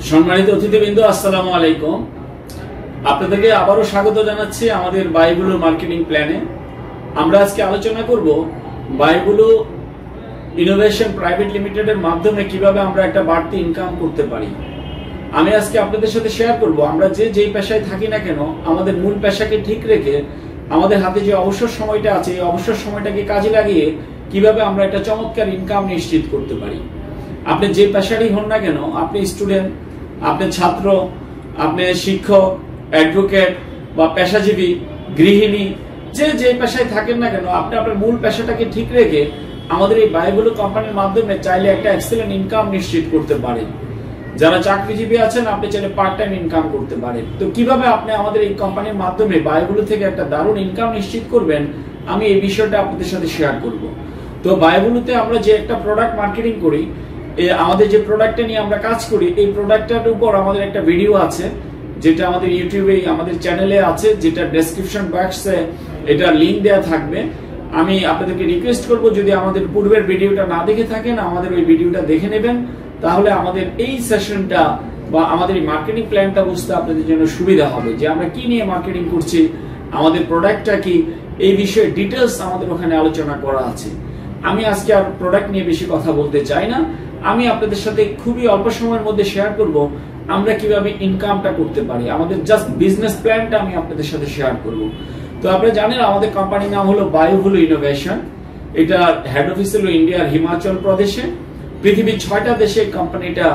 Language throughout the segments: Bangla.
সম্মানিত অতিথিবৃন্দ, আসসালামু আলাইকুম। আপনাদেরকে আবারও স্বাগত জানাচ্ছি আমাদের বাইবুলো মার্কেটিং প্ল্যানে। আমরা আজকে আলোচনা করব বাইবুলো ইনোভেশন প্রাইভেট লিমিটেডের মাধ্যমে কিভাবে আমরা একটা বাড়তি ইনকাম করতে পারি। আমি আজকে আপনাদের সাথে শেয়ার করব আমরা যেই পেশায় থাকি না কেন, আমাদের মূল পেশাকে ঠিক রেখে আমাদের হাতে যে অবসর সময়টা আছে, এই অবসর সময়টাকে কাজে লাগিয়ে কিভাবে আমরা একটা চমৎকার ইনকাম নিশ্চিত করতে পারি। আপনি যে পেশারই হন না কেন, আপনি স্টুডেন্ট, আপনি ছাত্র, আপনি শিক্ষক, অ্যাডভোকেট বা পেশাজীবী, গৃহিণী, যে পেশায় থাকেন না কেন, আপনি আপনার মূল পেশাটাকে ঠিক রেখে আমাদের এই বাইবুলো কোম্পানির মাধ্যমে চাইলে একটা এক্সেলেন্ট ইনকাম নিশ্চিত করতে পারেন। যারা চাকরিজীবী আছেন, আপনি চাইলে পার্ট টাইম ইনকাম করতে পারেন। তো কিভাবে আপনি আমাদের এই কোম্পানির মাধ্যমে বাইবুলো থেকে একটা দারুণ ইনকাম নিশ্চিত করবেন, আমি এই বিষয়টা আপনাদের সাথে শেয়ার করব। তো বাইবুলোতে আমরা যে একটা প্রোডাক্ট মার্কেটিং করি, আমাদের যে প্রোডাক্টটা নিয়ে আমরা কাজ করি, এই প্রোডাক্টটার উপর আমাদের একটা ভিডিও আছে, যেটা আমাদের ইউটিউবে আমাদের চ্যানেলে আছে, যেটা ডেসক্রিপশন বক্সে এটা লিংক দেওয়া থাকবে। আমি আপনাদেরকে রিকোয়েস্ট করব, যদি আমাদের পূর্বের ভিডিওটা না দেখে থাকেন, আমাদের ওই ভিডিওটা দেখে নেবেন। তাহলে আমাদের এই সেশনটা বা আমাদের এই মার্কেটিং প্ল্যানটা বুঝতে আপনাদের জন্য সুবিধা হবে, যে আমরা কি নিয়ে মার্কেটিং করছি, আমাদের প্রোডাক্টটা কি, এই বিষয়ে ডিটেলস আমাদের ওখানে আলোচনা করা আছে। আমি আজকে আর প্রোডাক্ট নিয়ে বেশি কথা বলতে চাই না। আমি আপনাদের সাথে খুবই অল্প সময়ের মধ্যে শেয়ার করব আমরা কিভাবে ইনকামটা করতে পারি। আমাদের জাস্ট বিজনেস প্ল্যানটা আমি আপনাদের সাথে শেয়ার করব। তো আপনারা জানেন আমাদের কোম্পানির নাম হলো বাইবুলো ইনোভেশন। এটা হেড অফিস হলো ইন্ডিয়ার হিমাচল প্রদেশে। পৃথিবীর 6টা দেশে কোম্পানিটা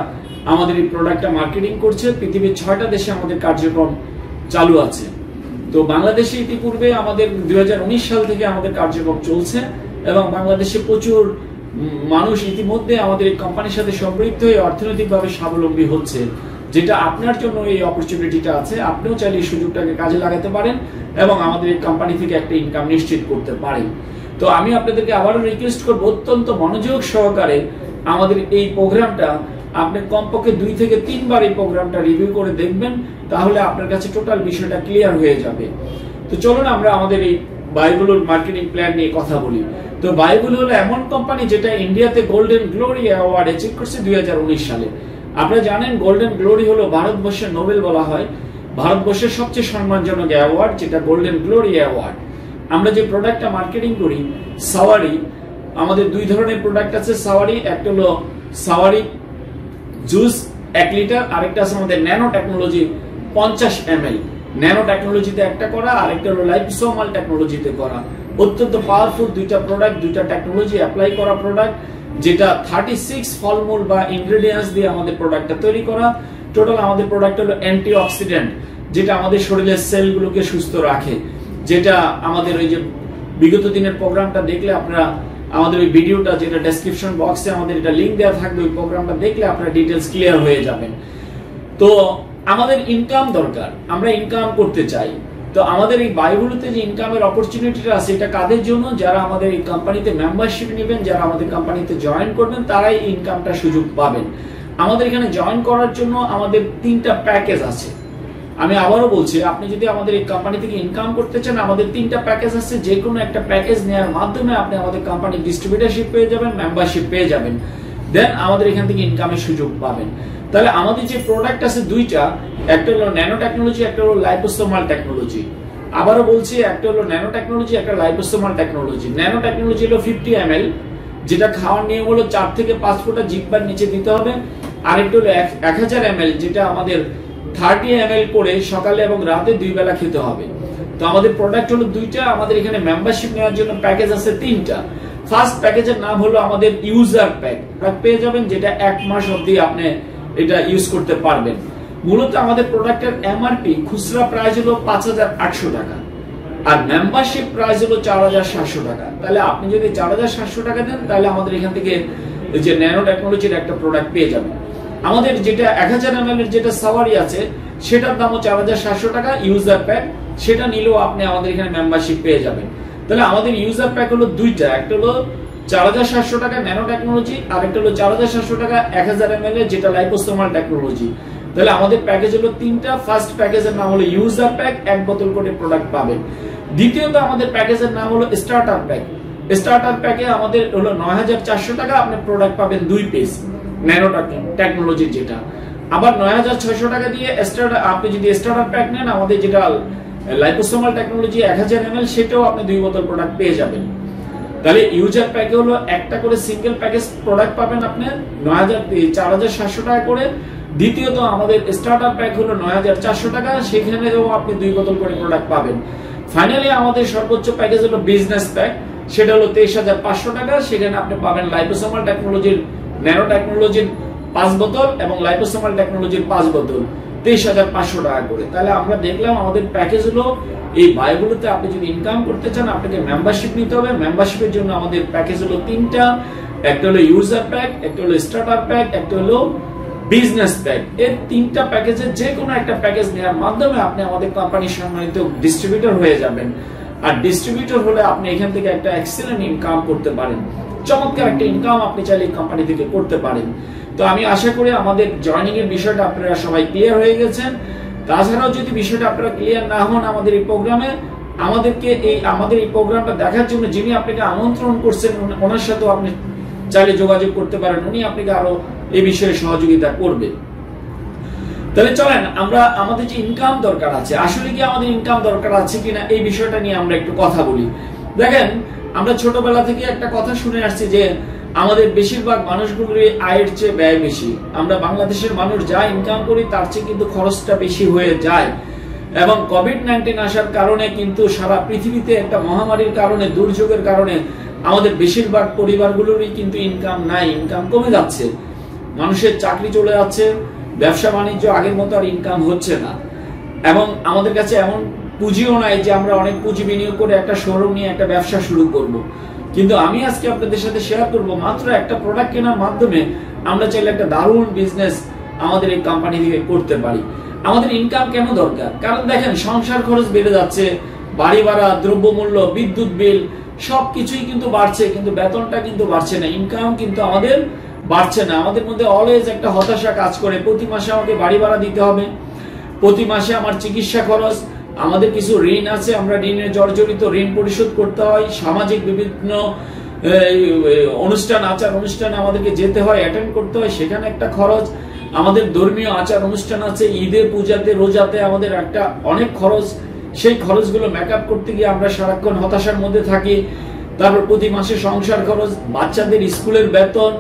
আমাদের এই প্রোডাক্টটা মার্কেটিং করছে। পৃথিবীর 6টা দেশে আমাদের কার্যক্রম চালু আছে। তো বাংলাদেশে ইতিপূর্বে আমাদের 2019 সাল থেকে আমাদের কার্যক্রম চলছে, এবং বাংলাদেশে প্রচুর মানুষ ইতিমধ্যে আমাদের এই কোম্পানির সাথে সম্পৃক্ত হয়ে অর্থনৈতিকভাবে স্বাবলম্বী হচ্ছে। যেটা আপনার জন্য এই অপরচুনিটিটা আছে, আপনিও চাইলে এই সুযোগটাকে কাজে লাগাতে পারেন এবং আমাদের এই কোম্পানি থেকে একটা ইনকাম নিশ্চিত করতে পারেন। তো আমি আপনাদেরকে আবারও রিকোয়েস্ট করব, অত্যন্ত মনোযোগ সহকারে আমাদের এই প্রোগ্রামটা আপনি কমপক্ষে 2 থেকে 3 বার এই প্রোগ্রামটা রিভিউ করে দেখবেন, তাহলে আপনার কাছে টোটাল বিষয়টা ক্লিয়ার হয়ে যাবে। তো চলুন আমরা আমাদের এই বাইবুলোর মার্কেটিং প্ল্যান নিয়ে কথা বলি। তো বাইবুলো হলো এমন কোম্পানি যেটা ইন্ডিয়াতে গোল্ডেন গ্লোরি অ্যাওয়ার্ড অ্যাচিভ করছে 2019 সালে। আপনারা জানেন গোল্ডেন গ্লোরি হলো ভারতবর্ষের নোবেল বলা হয়, ভারতবর্ষের সবচেয়ে সম্মানজনক অ্যাওয়ার্ড, যেটা গোল্ডেন গ্লোরি অ্যাওয়ার্ড। আমরা যে প্রোডাক্টটা মার্কেটিং করি, সাওয়ারি, আমাদের 2 ধরনের প্রোডাক্ট আছে। সাওয়ারি, একটা হলো সাওয়ারি জুস 1 লিটার, আরেকটা আছে আমাদের ন্যানো টেকনোলজি 50 ml। ন্যানো টেকনোলজিতে একটা করা, আরেকটা হলো লাইপোসোমাল টেকনোলজিতে করা। অত্যন্ত পাওয়ারফুল দুইটা প্রোডাক্ট, দুইটা টেকনোলজি অ্যাপ্লাই করা প্রোডাক্ট, যেটা 36 ফলমূল বা ইনগ্রেডিয়েন্টস দিয়ে আমাদের প্রোডাক্টটা তৈরি করা। টোটাল আমাদের প্রোডাক্ট হলো অ্যান্টিঅক্সিডেন্ট, যেটা আমাদের শরীরের সেলগুলোকে সুস্থ রাখে। যেটা আমাদের ওই যে বিগত দিনের প্রোগ্রামটা দেখলে আপনারা, আমাদের ওই ভিডিওটা যেটা ডেসক্রিপশন বক্সে আমাদের এটা লিংক দেওয়া থাকবে, ওই প্রোগ্রামটা দেখলে আপনারা ডিটেলস ক্লিয়ার হয়ে যাবেন। তো আমাদের ইনকাম দরকার, আমরা ইনকাম করতে চাই। তো আমাদের এই বাইবুলোতে যে ইনকামের অপরচুনিটিটা আছে, এটা কাদের জন্য? যারা আমাদের এই কোম্পানিতে মেম্বারশিপ নেবেন, যারা আমাদের কোম্পানিতে জয়েন করবেন, তারাই ইনকামটা সুযোগ পাবেন। আমাদের এখানে জয়েন করার জন্য আমাদের 3টা প্যাকেজ আছে। আমি আবারও বলছি, আপনি যদি আমাদের এই কোম্পানি থেকে ইনকাম করতে চান, আমাদের 3টা প্যাকেজ আছে। যে কোনো একটা প্যাকেজ নেওয়ার মাধ্যমে আপনি আমাদের কোম্পানির ডিস্ট্রিবিউটরশিপ পেয়ে যাবেন, মেম্বারশিপ পেয়ে যাবেন, দেন আমাদের এখান থেকে ইনকামের সুযোগ পাবেন। তাহলে আমাদের যে প্রোডাক্ট আছে 2টা, একটা হলো ন্যানো টেকনোলজি, একটা হলো লাইপোসোমাল টেকনোলজি। আবারও বলছি, একটা হলো ন্যানো টেকনোলজি, একটা লাইপোসোমাল টেকনোলজি। ন্যানো টেকনোলজি হলো 50 ml, যেটা খাওয়ার নিয়ম হলো 4 থেকে 5 ফোঁটা জিহ্বার নিচে দিতে হবে। আরেকটা হলো 1000 ml, যেটা আমাদের 30 ml করে সকালে এবং রাতে 2 বেলা খেতে হবে। তো আমাদের প্রোডাক্ট হলো 2টা। আমাদের এখানে মেম্বারশিপ নেওয়ার জন্য প্যাকেজ আছে 3টা। ফার্স্ট প্যাকেজের নাম হলো আমাদের ইউজার প্যাক পেয়ে যাবেন, যেটা 1 মাস অবধি আপনি এটা ইউজ করতে পারবেন। মূলত আমাদের প্রোডাক্টের এমআরপি খুচরা প্রাইস হলো 5800 টাকা, আর মেম্বারশিপ প্রাইস হলো 4700 টাকা। তাহলে আপনি যদি 4700 টাকা দেন, তাহলে আমাদের এখান থেকে যে ন্যানো টেকনোলজির একটা প্রোডাক্ট পেয়ে যাবেন। আমাদের যেটা 1000 ml এর যেটা সাওয়ারি আছে, সেটার দামও 4700 টাকা ইউজার প্যাক। সেটা নিলেও আপনি আমাদের এখানে মেম্বারশিপ পেয়ে যাবেন। তাহলে আমাদের ইউজার প্যাক হলো 2টা, একটা হলো 4700 টাকা ন্যানো টেকনোলজি, আর একটা হলো 4700 টাকা 1000 ml এর যেটা লাইপোসোমাল টেকনোলজি। তাহলে আমাদের প্যাকেজ হলো 3টা। ফার্স্ট প্যাকেজের নাম হলো ইউজার প্যাক, 1 বোতল করে প্রোডাক্ট পাবেন। দ্বিতীয়ত আমাদের প্যাকেজের নাম হলো স্টার্টার প্যাক। স্টার্টার প্যাকে আমাদের হলো 9400 টাকা, আপনি প্রোডাক্ট পাবেন 2 পিস। ন্যানো টেকনোলজির যেটা। আবার 9600 টাকা দিয়ে আপনি যদি স্টার্টার প্যাক নেন, আমাদের যেটা লাইপোসোমাল টেকনোলজি 1000 ml, সেটাও আপনি 2 বোতল প্রোডাক্ট পেয়ে যাবেন। তাহলে ইউজার প্যাকে হলো একটা করে সিঙ্গেল প্যাকেজ প্রোডাক্ট পাবেন আপনি 4700 টাকা করে। দ্বিতীয়ত আমাদের স্টার্টার প্যাক হলো 9400 টাকা, সেখানেও আপনি 2 বোতল করে প্রোডাক্ট পাবেন। ফাইনালি আমাদের সর্বোচ্চ প্যাকেজ হলো বিজনেস প্যাক, সেটা হলো 23500 টাকা। সেখানে আপনি পাবেন লাইপোসোমাল টেকনোলজির, ন্যানো টেকনোলজির 5 বোতল এবং লাইপোসোমাল টেকনোলজির 5 বোতল, 23500 টাকা করে। তাহলে আমরা দেখলাম আমাদের প্যাকেজ হলো এই বায়োগুলোতে আপনি যদি ইনকাম করতে চান আপনাকে মেম্বারশিপ নিতে হবে। মেম্বারশিপের জন্য আমাদের প্যাকেজ হলো 3টা, একটা হলো ইউজার প্যাক, একটা হলো স্টার্টার প্যাক, একটা হলো বিজনেস প্যাক। এই 3টা প্যাকেজের যে কোনো একটা প্যাকেজ নেওয়ার মাধ্যমে আপনি আমাদের কোম্পানির সম্মানিত ডিস্ট্রিবিউটর হয়ে যাবেন। আর ডিস্ট্রিবিউটর হলে আপনি এখান থেকে একটা এক্সেলেন্ট ইনকাম করতে পারেন, চমৎকার একটা ইনকাম আপনি চাইলে কোম্পানি থেকে করতে পারেন। তো আমি আশা করি আমাদের জয়েনিং এর বিষয়টা আপনারা সবাই ক্লিয়ার হয়ে গেছেন। তাছাড়াও যদি বিষয়টা আপনারা ক্লিয়ার না হন আমাদের এই প্রোগ্রামে, আমাদের এই প্রোগ্রামটা দেখার জন্য যিনি আপনাকে আমন্ত্রণ করছেন ওনার সাথেও আপনি চাইলে যোগাযোগ করতে পারেন, উনি আপনাকে আরো এই বিষয়ে সহযোগিতা করবে। তাহলে চলেন আমরা আমাদের যে ইনকাম দরকার আছে, আসলে কি আমাদের ইনকাম দরকার আছে কিনা এই বিষয়টা নিয়ে আমরা একটু কথা বলি। দেখেন, আমরা ছোটবেলা থেকে একটা কথা শুনে আসছি যে আমাদের বেশিরভাগ মানুষগুলোর আয়ের চেয়ে ব্যয় বেশি। আমরা বাংলাদেশের মানুষ যা ইনকাম করি তার চেয়ে কিন্তু খরচটা বেশি হয়ে যায়। এবং কোভিড-19 আসার কারণে কিন্তু সারা পৃথিবীতে একটা মহামারীর কারণে, দুর্যোগের কারণে আমাদের বেশিরভাগ পরিবারগুলোরই কিন্তু ইনকাম নাই, ইনকাম কমে যাচ্ছে। মানুষের চাকরি চলে যাচ্ছে, ব্যবসা বাণিজ্য আগের মতো আর ইনকাম হচ্ছে না। এবং আমাদের কাছে এমন পুঁজিও নাই যে আমরা অনেক পুঁজি বিনিয়োগ করে একটা শোরুম নিয়ে একটা ব্যবসা শুরু করব। কিন্তু আমি আজকে আপনাদের সাথে শেয়ার করব মাত্র একটা প্রোডাক্ট কেনার মাধ্যমে আমরা চাইলে একটা দারুণ বিজনেস আমাদের এই কোম্পানি থেকে করতে পারি। আমাদের ইনকাম কেন দরকার? কারণ দেখেন, সংসার খরচ বেড়ে যাচ্ছে, বাড়ি ভাড়া, দ্রব্যমূল্য, বিদ্যুৎ বিল সবকিছুই কিন্তু বাড়ছে, কিন্তু বেতনটা কিন্তু বাড়ছে না, ইনকাম কিন্তু আমাদের বাড়ছে না। আমাদের মধ্যে অলওয়েজ একটা হতাশা কাজ করে, প্রতি মাসে আমাকে বাড়ি ভাড়া দিতে হবে, প্রতি মাসে আমার চিকিৎসা খরচ, আমাদের কিছু ঋণ আছে, আমরা ঋণে জর্জরিত, ঋণ পরিশোধ করতে হয়, সামাজিক বিভিন্ন অনুষ্ঠান, আচার অনুষ্ঠানে আমাদেরকে যেতে হয়, অ্যাটেন্ড করতে হয়, সেখানে একটা খরচ। আমাদের ধর্মীয় আচার অনুষ্ঠান আছে, ঈদে, পূজাতে, রোজাতে আমাদের একটা অনেক খরচ। সেই খরচগুলো মেকআপ করতে গিয়ে আমরা সারাক্ষণ হতাশার মধ্যে থাকি। তারপর প্রতি মাসে সংসার খরচ, বাচ্চাদের স্কুলের বেতন,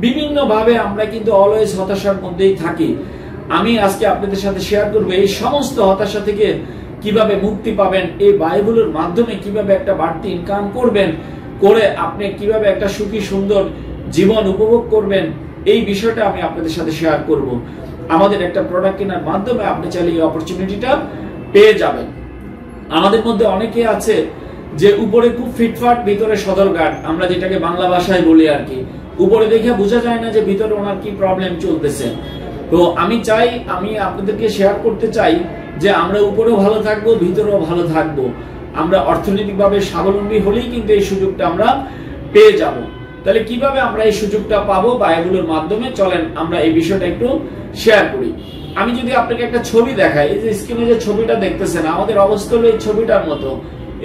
বিভিন্ন ভাবে আমরা কিন্তু অলওয়েজ হতাশার মধ্যেই থাকি। আমি আজকে আপনাদের সাথে শেয়ার করব এই সমস্ত হতাশা থেকে কিভাবে মুক্তি পাবেন, এই বায়োগুলোর মাধ্যমে কিভাবে একটা বাড়তি ইনকাম করবেন, করে আপনি কিভাবে একটা সুখী সুন্দর জীবন উপভোগ করবেন, এই বিষয়টা আমি আপনাদের সাথে শেয়ার করব। আমাদের একটা প্রোডাক্ট কেনার মাধ্যমে আপনি চাইলে এই অপরচুনিটিটা পেয়ে যাবেন। আমাদের মধ্যে অনেকে আছে যে উপরে খুব ফিটফাট, ভিতরে সদরঘাট, আমরা যেটাকে বাংলা ভাষায় বলি আর কি। উপরে দেখে বোঝা যায় না যে ভিতরে ওনার কি প্রবলেম চলতেছে। তো আমি আপনাদেরকে শেয়ার করতে চাই যে আমরা উপরেও ভালো থাকবো, ভিতরেও ভালো থাকবো। আমরা অর্থনৈতিকভাবে স্বাবলম্বী হলেই কিন্তু এই সুযোগটা আমরা পেয়ে যাব। তাহলে কিভাবে আমরা এই সুযোগটা পাবো বায়োগুলোর মাধ্যমে, চলেন আমরা এই বিষয়টা একটু শেয়ার করি। আমি যদি আপনাকে একটা ছবি দেখাই, এই যে স্ক্রিনে যে ছবিটা দেখতেছেন, আমাদের অবস্থা হলো এই ছবিটার মতো।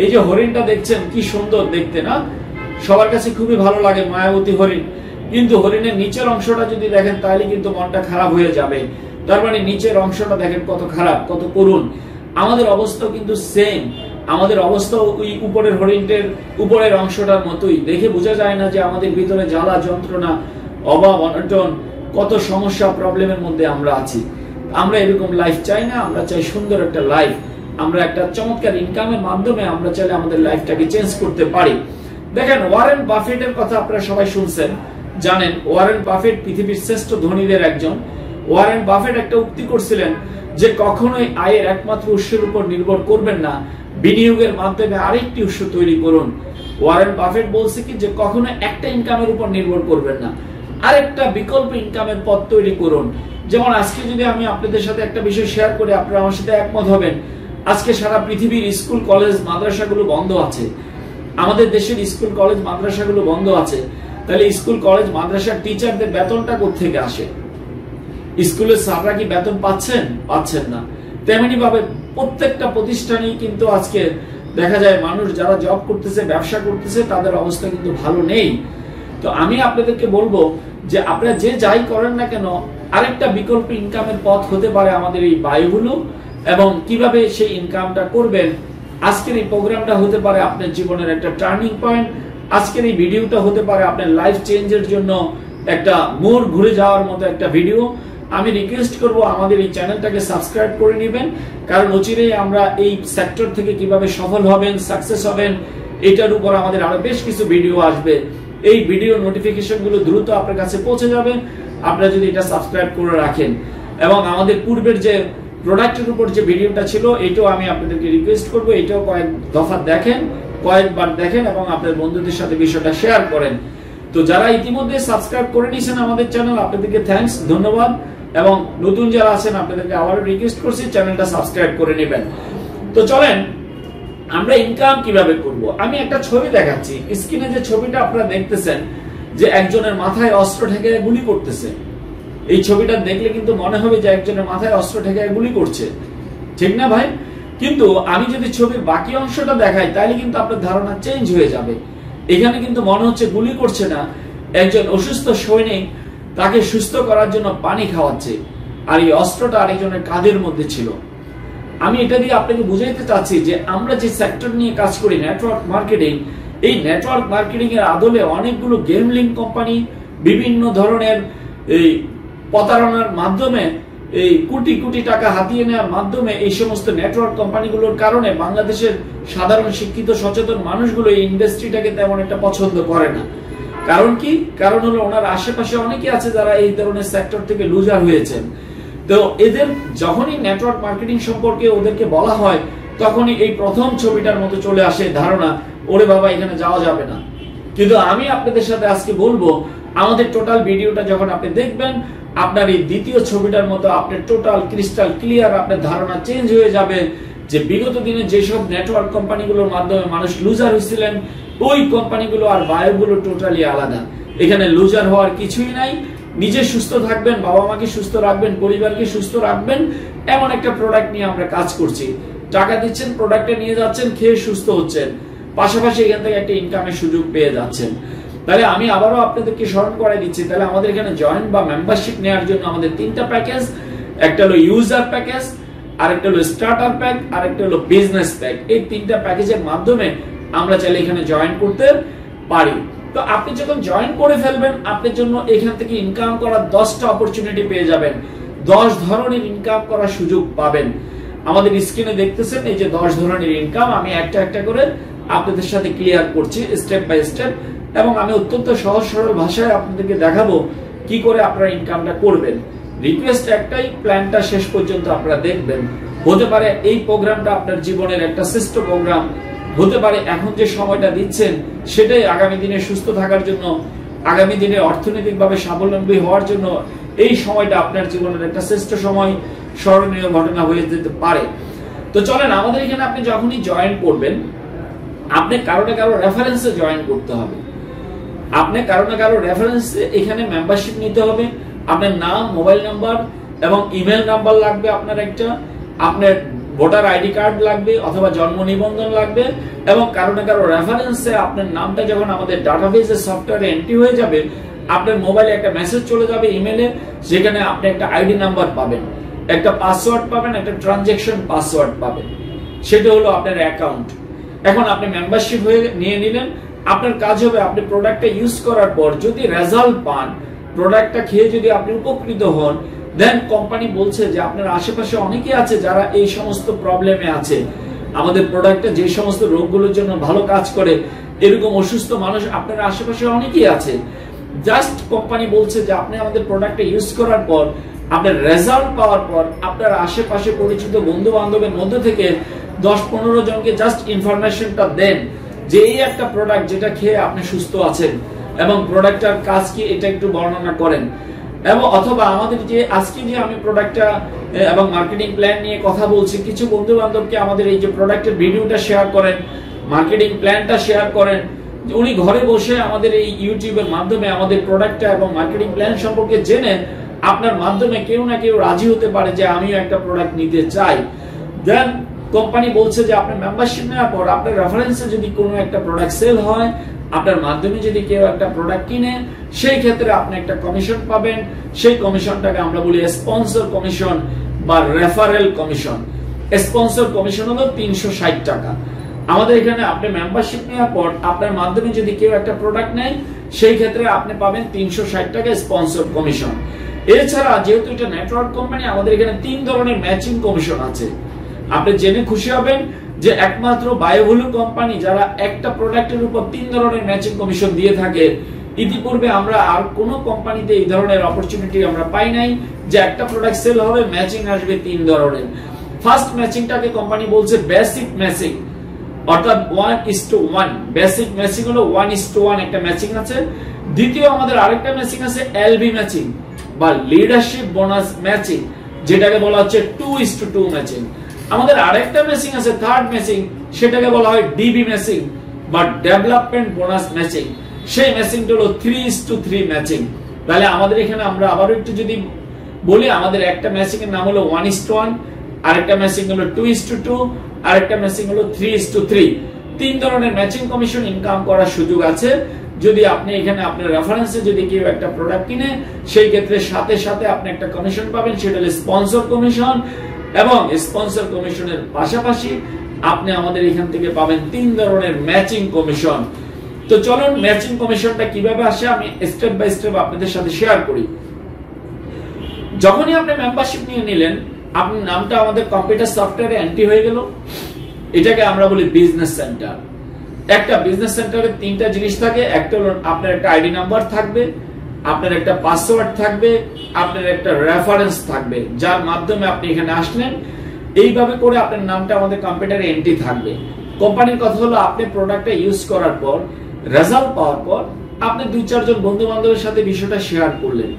এই যে হরিণটা দেখছেন, কি সুন্দর দেখতে না? সবার কাছে খুবই ভালো লাগে, মায়াবতী হরিণ। কিন্তু হরিণের নিচের অংশটা যদি দেখেন তাহলে কিন্তু মনটা খারাপ হয়ে যাবে। তার মানে নিচের অংশটা দেখেন কত খারাপ, কত করুণ। আমাদের অবস্থা কিন্তু সেম, আমাদের অবস্থা ওই উপরের হরিণের উপরের অংশটার মতোই। দেখে বোঝা যায় না যে আমাদের ভিতরে জ্বালা যন্ত্রণা, অভাব অনটন, কত সমস্যা, প্রবলেমের মধ্যে আমরা আছি। আমরা এরকম লাইফ চাই না, আমরা চাই সুন্দর একটা লাইফ। আমরা একটা চমৎকার ইনকামের মাধ্যমে আমরা চাইলে আমাদের লাইফটাকে চেঞ্জ করতে পারি। দেখেন, ওয়ারেন বাফেটের কথা আপনারা সবাই শুনছেন, জানেন ওয়ারেন বাফেট পৃথিবীর শ্রেষ্ঠ ধনীদের একজন। ওয়ারেন বাফেট একটা উক্তি করছিলেন যে কখনোই আয়ের একমাত্র উৎসের উপর নির্ভর করবেন না, বিনিয়োগের মাধ্যমে আরেকটি উৎস তৈরি করুন। ওয়ারেন বাফেট বলছে কি যে কখনো একটা ইনকামের উপর নির্ভর করবেন না, আরেকটা বিকল্প ইনকামের পথ তৈরি করুন। যেমন আজকে যদি আমি আপনাদের সাথে একটা বিষয় শেয়ার করি, আপনারা আমার সাথে একমত হবেন। আজকে সারা পৃথিবীর স্কুল কলেজ মাদ্রাসাগুলো বন্ধ আছে, আমাদের দেশের স্কুল কলেজ মাদ্রাসাগুলো বন্ধ আছে। তাহলে স্কুল কলেজ মাদ্রাসার টিচারদের বেতনটা কোত্থেকে আসে? স্কুলের স্যাররা কি বেতন পাচ্ছেন? পাচ্ছেন না। তেমনি ভাবে প্রত্যেকটা প্রতিষ্ঠানেই কিন্তু আজকে দেখা যায় মানুষ যারা জব করতেছে, ব্যবসা করতেছে, তাদের অবস্থা কিন্তু ভালো নেই। তো আমি আপনাদেরকে বলবো যে আপনারা যে যাই করেন না কেন আরেকটা বিকল্প ইনকামের পথ হতে পারে আমাদের এই বায়ুগুলো, এবং কিভাবে সেই ইনকামটা করবেন। আজকের এই প্রোগ্রামটা হতে পারে আপনার জীবনের একটা টার্নিং পয়েন্ট। আজকের এই ভিডিওটা হতে পারে আপনার লাইফ চেঞ্জের জন্য একটা মোড় ঘুরে যাওয়ার মতো একটা ভিডিও। আমি রিকোয়েস্ট করব আমাদের এই চ্যানেলটাকে সাবস্ক্রাইব করে নেবেন, কারণ অচিরেই আমরা এই সেক্টর থেকে কিভাবে সফল হবেন, সাকসেস হবেন, এটার উপর আমাদের আরো বেশ কিছু ভিডিও আসবে। এই ভিডিও নোটিফিকেশন গুলো দ্রুত আপনার কাছে পৌঁছে যাবে আপনারা যদি এটা সাবস্ক্রাইব করে রাখেন। এবং আমাদের পূর্বের যে প্রোডাক্টের উপর যে ভিডিওটা ছিল এটাও আমি আপনাদেরকে রিকোয়েস্ট করব, এটাও কয়েক দফা দেখেন, কয়েকবার দেখেন এবং আপনার বন্ধুদের সাথে বিষয়টা শেয়ার করেন। তো যারা ইতিমধ্যে সাবস্ক্রাইব করে নিয়েছেন আমাদের চ্যানেল, আপনাদেরকে থ্যাঙ্কস, ধন্যবাদ। এবং নতুন যারা আছেন আপনাদেরকে আবারও রিকোয়েস্ট করছি চ্যানেলটা সাবস্ক্রাইব করে নেবেন। তো চলেন আমরা ইনকাম কিভাবে করব। আমি একটা ছবি দেখাচ্ছি, স্ক্রিনে যে ছবিটা আপনারা দেখতেছেন যে একজনের মাথায় অস্ত্র ঠেকে গুলি করতেছে। এই ছবিটা দেখলে কিন্তু মনে হবে যে একজনের মাথায় অস্ত্র ঠেকে গুলি করছে, ঠিক না ভাই? কিন্তু আমি যদি ছবির বাকি অংশটা দেখাই তাহলে কিন্তু আপনার ধারণা চেঞ্জ হয়ে যাবে। এখানে কিন্তু মনে হচ্ছে গুলি করছে না, একজন অসুস্থ সৈনিক তাকে সুস্থ করার জন্য পানি খাওয়াচ্ছে, আর এই অস্ত্রটা আরেকজনের কাঁধের মধ্যে ছিল। আমি এটা দিয়ে আপনাকে বুঝাইতে চাচ্ছি যে আমরা যে সেক্টর নিয়ে কাজ করি, নেটওয়ার্ক মার্কেটিং, এই নেটওয়ার্ক মার্কেটিং এর আদলে অনেকগুলো গেমলিং কোম্পানি বিভিন্ন ধরনের এই প্রতারণার মাধ্যমে এই কোটি কোটি টাকা হাতিয়ে নেওয়ার মাধ্যমে এই সমস্ত নেটওয়ার্ক কোম্পানিগুলোর কারণে বাংলাদেশের সাধারণ শিক্ষিত সচেতন মানুষগুলো এই ইন্ডাস্ট্রিটাকে তেমন একটা পছন্দ করে না। কারণ কি? কারণ হলো ওনার আশেপাশে অনেকে আছে যারা এই ধরনের সেক্টর থেকে লুজার হয়েছেন। তো এদের যখনই নেটওয়ার্ক মার্কেটিং সম্পর্কে ওদেরকে বলা হয় তখনই এই প্রথম ছবিটার মতো চলে আসে ধারণা, ওরে বাবা এখানে যাওয়া যাবে না। কিন্তু আমি আপনাদের সাথে আজকে বলবো আমাদের টোটাল ভিডিওটা যখন আপনি দেখবেন আপনার এই দ্বিতীয় ছবিটার মতো আপনার টোটাল ক্রিস্টাল ক্লিয়ার আপনার ধারণা চেঞ্জ হয়ে যাবে যে বিগত দিনে যেসব নেটওয়ার্ক কোম্পানিগুলোর মাধ্যমে মানুষ লুজার হয়েছিলেন ওই কোম্পানিগুলো আর বায়োগুলো টোটালি আলাদা। এখানে লুজার হওয়ার কিছুই নাই। নিজে সুস্থ থাকবেন, বাবা মাকে সুস্থ রাখবেন, পরিবারকে সুস্থ রাখবেন, এমন একটা প্রোডাক্ট নিয়ে আমরা কাজ করছি। টাকা দিচ্ছেন, প্রোডাক্টে নিয়ে যাচ্ছেন, খেয়ে সুস্থ হচ্ছেন, পাশাপাশি এখান থেকে একটা ইনকামের সুযোগ পেয়ে যাচ্ছেন। তাহলে আমি আবারও আপনাদেরকে স্মরণ করে দিচ্ছি, তাহলে আমাদের এখানে জয়েন বা মেম্বারশিপ নেওয়ার জন্য আমাদের তিনটা প্যাকেজ, একটা হলো ইউজার প্যাকেজ, আরেকটা হলো স্টার্টার প্যাক, আরেকটা হলো বিজনেস প্যাক। এই তিনটা প্যাকেজের মাধ্যমে আমরা চাইলে এখানে জয়েন করতে পারি। তো আপনি যখন জয়েন করে ফেলবেন আপনার জন্য এখান থেকে ইনকাম করার 10টা অপরচুনিটি পেয়ে যাবেন, 10 ধরনের ইনকাম করার সুযোগ পাবেন। আমাদের স্ক্রিনে দেখতেছেন এই যে 10 ধরনের ইনকাম, আমি একটা একটা করে আপনাদের সাথে ক্লিয়ার করছি স্টেপ বাই স্টেপ, এবং আমি অত্যন্ত সহজ সরল ভাষায় আপনাদেরকে দেখাবো কি করে আপনারা ইনকামটা করবেন। রিকোয়েস্ট একটাই, প্ল্যানটা শেষ পর্যন্ত আপনারা দেখবেন। হতে পারে এই প্রোগ্রামটা আপনার জীবনের একটা শ্রেষ্ঠ প্রোগ্রাম, হতে পারে এখন যে সময়টা দিচ্ছেন সেটাই আগামী দিনে সুস্থ থাকার জন্য, আগামী দিনে অর্থনৈতিকভাবে স্বাবলম্বী হওয়ার জন্য এই সময়টা আপনার জীবনের একটা শ্রেষ্ঠ সময়, স্মরণীয় ঘটনা হয়ে যেতে পারে। তো চলেন, আমাদের এখানে আপনি যখনই জয়েন করবেন আপনি কারো না কারো রেফারেন্সে জয়েন করতে হবে। আপনি কারো না কারো রেফারেন্সে এখানে মেম্বারশিপ নিতে হবে। আপনার নাম, মোবাইল নাম্বার এবং ইমেল নাম্বার লাগবে, আপনার একটা আপনার ভোটার আইডি কার্ড লাগবে অথবা জন্ম নিবন্ধন লাগবে, এবং কারো না কারো রেফারেন্সে আপনার নামটা যখন আমাদের ডাটাবেসে সফটওয়্যারে এন্ট্রি হয়ে যাবে আপনার মোবাইলে একটা মেসেজ চলে যাবে ইমেলে, যেখানে আপনি একটা আইডি নাম্বার পাবেন, একটা পাসওয়ার্ড পাবেন, একটা ট্রানজ্যাকশন পাসওয়ার্ড পাবেন, সেটা হলো আপনার অ্যাকাউন্ট। এখন আপনি মেম্বারশিপ হয়ে নিয়ে নিলেন, আপনার কাজ হবে আপনি প্রোডাক্টটা ইউজ করার পর যদি রেজাল্ট পান, প্রোডাক্টটা খেয়ে যদি আপনি উপকৃত হন, দেন কোম্পানি বলছে যে আপনার আশেপাশে অনেকে আছে যারা এই সমস্ত প্রবলেমে আছে, আমাদের প্রোডাক্টটা যে সমস্ত রোগগুলোর জন্য ভালো কাজ করে, এরকম অসুস্থ মানুষ আপনার আশেপাশে অনেকেই আছে। জাস্ট কোম্পানি বলছে যে আপনি আমাদের প্রোডাক্টটা ইউজ করার পর, আপনার রেজাল্ট পাওয়ার পর আপনার আশেপাশে পরিচিত বন্ধু বান্ধবের মধ্যে থেকে 10-15 জনকে জাস্ট ইনফরমেশনটা দেন যে এই একটা প্রোডাক্ট যেটা খেয়ে আপনি সুস্থ আছেন এবং প্রোডাক্টটার কাজ কি এটা একটু বর্ণনা করেন। এবং অথবা আমাদের যে আজকে যে আমি প্রোডাক্টটা এবং মার্কেটিং প্ল্যান নিয়ে কথা বলছি, কিছু বন্ধু বান্ধবকে আমাদের এই যে প্রোডাক্টের ভিডিওটা শেয়ার করেন, মার্কেটিং প্ল্যানটা শেয়ার করেন, উনি ঘরে বসে আমাদের এই ইউটিউবের মাধ্যমে আমাদের প্রোডাক্টটা এবং মার্কেটিং প্ল্যান সম্পর্কে জেনে আপনার মাধ্যমে কেউ না কেউ রাজি হতে পারে যে আমিও একটা প্রোডাক্ট নিতে চাই। দেন কোম্পানি বলছে যে আপনার মেম্বারশিপ নেওয়ার পর আপনার রেফারেন্সে যদি কোনো একটা প্রোডাক্ট সেল হয় আপনার মাধ্যমে যদি কেউ একটা প্রোডাক্ট কিনে সেই ক্ষেত্রে আপনি একটা কমিশন পাবেন। সেই কমিশনটাকে আমরা বলি স্পন্সর কমিশন বা রেফারেল কমিশন। স্পন্সর কমিশন হলো 360 টাকা। আমাদের এখানে আপনি মেম্বারশিপ নেওয়ার পর আপনার মাধ্যমে যদি কেউ একটা প্রোডাক্ট নেয় সেই ক্ষেত্রে আপনি পাবেন 360 টাকা স্পন্সর কমিশন। এছাড়া যেহেতু এটা নেটওয়ার্ক কোম্পানি, আমাদের এখানে 3 ধরনের ম্যাচিং কমিশন আছে। আপনি জেনে খুশি হবেন যে একমাত্র বায়োভ্যালু কোম্পানি যারা একটা প্রোডাক্টের উপর 3 ধরনের ম্যাচিং কমিশন দিয়ে থাকে। ইতিপূর্বে আমরা আর কোন কোম্পানিতে এই ধরনের অপরচুনিটি আমরা পাই নাই যে একটা প্রোডাক্ট সেল হবে ম্যাচিং আসবে 3 ধরনের। ফার্স্ট ম্যাচিংটাকে কোম্পানি বলছে বেসিক ম্যাচিং, অর্থাৎ 1:1। বেসিক ম্যাচিং হলো 1:1 একটা ম্যাচিং আছে। দ্বিতীয় আমাদের আরেকটা ম্যাচিং আছে এলবি ম্যাচিং বা লিডারশিপ বোনাস ম্যাচিং, যেটাকে বলা হচ্ছে 2:2 ম্যাচিং। আমাদের আরেকটা ম্যাচিং আছে থার্ড ম্যাচিং, সেটাকে বলা হয় ডিবি ম্যাচিং বা ডেভেলপমেন্ট বোনাস ম্যাচিং। সেই ম্যাচিংটা হলো 3:3 ম্যাচিং। তাহলে আমাদের এখানে আমরা আবারও একটু যদি বলি, আমাদের একটা ম্যাচিং এর নাম হলো 1:1, আরেকটা ম্যাচিং হলো 2:2, আরেকটা ম্যাচিং হলো 3:3। 3 ধরনের ম্যাচিং কমিশন ইনকাম করার সুযোগ আছে যদি আপনি এখানে আপনার রেফারেন্সে যদি কেউ একটা প্রোডাক্ট কিনে সেই ক্ষেত্রে সাথে সাথে আপনি একটা কমিশন পাবেন, সেটা হলো স্পন্সর কমিশন। এবং স্পন্সর কমিশনের পাশাপাশি আপনি আমাদের এখান থেকে পাবেন 3 ধরনের ম্যাচিং কমিশন। তো চলুন ম্যাচিং কমিশনটা কিভাবে আসে আমি স্টেপ বাই স্টেপ আপনাদের সাথে শেয়ার করি। যখনই আপনি মেম্বারশিপ নিয়ে নিলেন, আপনার নামটা আমাদের কম্পিউটার সফটওয়্যারে এন্ট্রি হয়ে গেল। এটাকে আমরা বলি বিজনেস সেন্টার। একটা বিজনেস সেন্টারে 3টা জিনিস থাকে। একটা হলো আপনার একটা আইডি নাম্বার থাকবে, আপনার একটা পাসওয়ার্ড থাকবে, আপনার একটা রেফারেন্স থাকবে, যার মাধ্যমে আপনি এখানে আসলেন। এইভাবে করে আপনার নামটা আমাদের কম্পিউটারে এন্ট্রি থাকবে। কোম্পানির কথা হলো আপনি প্রোডাক্টটা ইউজ করার পর রেজাল্ট পাওয়ার পর আপনি 2-4 জন বন্ধু বান্ধবের সাথে বিষয়টা শেয়ার করলেন।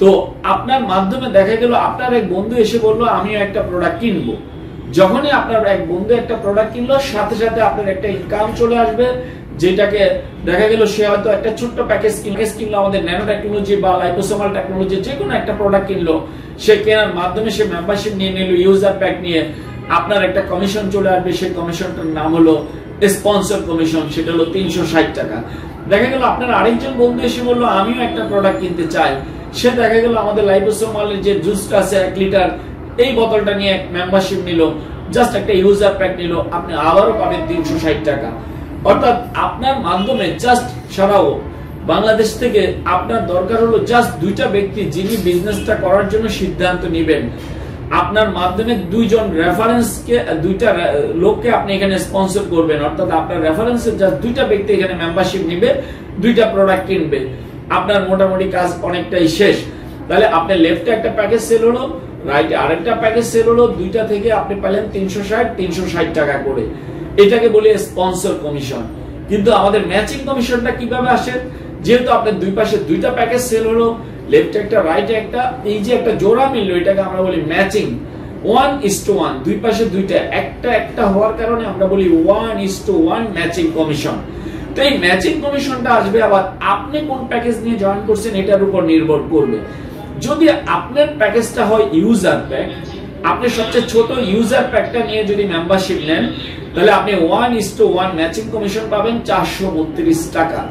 তো আপনার মাধ্যমে দেখা গেল আপনার এক বন্ধু এসে বললো আমিও একটা প্রোডাক্ট কিনবো। যখনই আপনার এক বন্ধু একটা প্রোডাক্ট কিনলো সাথে সাথে আপনার একটা ইনকাম চলে আসবে, যেটাকে দেখা গেল সে হয়তো একটা ছোট্ট প্যাকেজ কিনলো আমাদের ন্যানো টেকনোলজি বা লাইপোসোমাল টেকনোলজি, যে কোনো একটা প্রোডাক্ট কিনলো। সে কেনার মাধ্যমে সে মেম্বারশিপ নিয়ে নিল, ইউজার প্যাক নিয়ে আপনার একটা কমিশন চলে আসবে। সেই কমিশনটার নাম হলো স্পন্সর কমিশন, সেটা হলো 360 টাকা। দেখা গেল আপনার আরেকজন বন্ধু এসে বললো আমিও একটা প্রোডাক্ট কিনতে চাই। সে দেখা গেল আমাদের লাইপোসোমালের যে জুসটা আছে 1 লিটার, এই বোতলটা নিয়ে মেম্বারশিপ নিল, জাস্ট একটা ইউজার প্যাক নিল, আপনি আবারও পাবেন 360 টাকা। অর্থাৎ আপনার মাধ্যমে জাস্ট সারাও বাংলাদেশ থেকে আপনার দরকার হলো জাস্ট 2টা ব্যক্তি যিনি বিজনেসটা করার জন্য সিদ্ধান্ত নেবেন। আপনার মাধ্যমে 2 জন রেফারেন্সকে 2টা লোককে আপনি এখানে স্পন্সর করবেন। অর্থাৎ আপনার রেফারেন্সে জাস্ট 2টা ব্যক্তি এখানে মেম্বারশিপ নেবে, 2টা প্রোডাক্ট কিনবে, আপনার মোটামুটি কাজ অনেকটাই শেষ। তাহলে আপনার লেফটে একটা প্যাকেজ সেল হলো, রাইটে আরেকটা প্যাকেজ সেল হলো, 2টা থেকে আপনি পেলেন 360 টাকা করে। এটাকে বলি স্পন্সর কমিশন। কিন্তু আমাদের ম্যাচিং কমিশনটা কিভাবে আসে? যেহেতু আপনার 2 পাশে 2টা প্যাকেজ সেল হলো, লেফটে একটা রাইটে একটা, এই যে একটা জোড়া মিললো, এটাকে আমরা বলি ম্যাচিং। 1:1, 2 পাশে 2টা একটা হওয়ার কারণে আমরা বলি 1:1 ম্যাচিং কমিশন। তো এই ম্যাচিং কমিশনটা আসবে আবার আপনি কোন প্যাকেজ নিয়ে জয়েন করছেন এটার উপর নির্ভর করবে। যদি আপনার প্যাকেজটা হয় ইউজার প্যাক, আপনি সবচেয়ে ছোট ইউজার প্যাকটা নিয়ে যদি মেম্বারশিপ নেন তাহলে আপনি 1:1 ম্যাচিং কমিশন পাবেন 432 টাকা।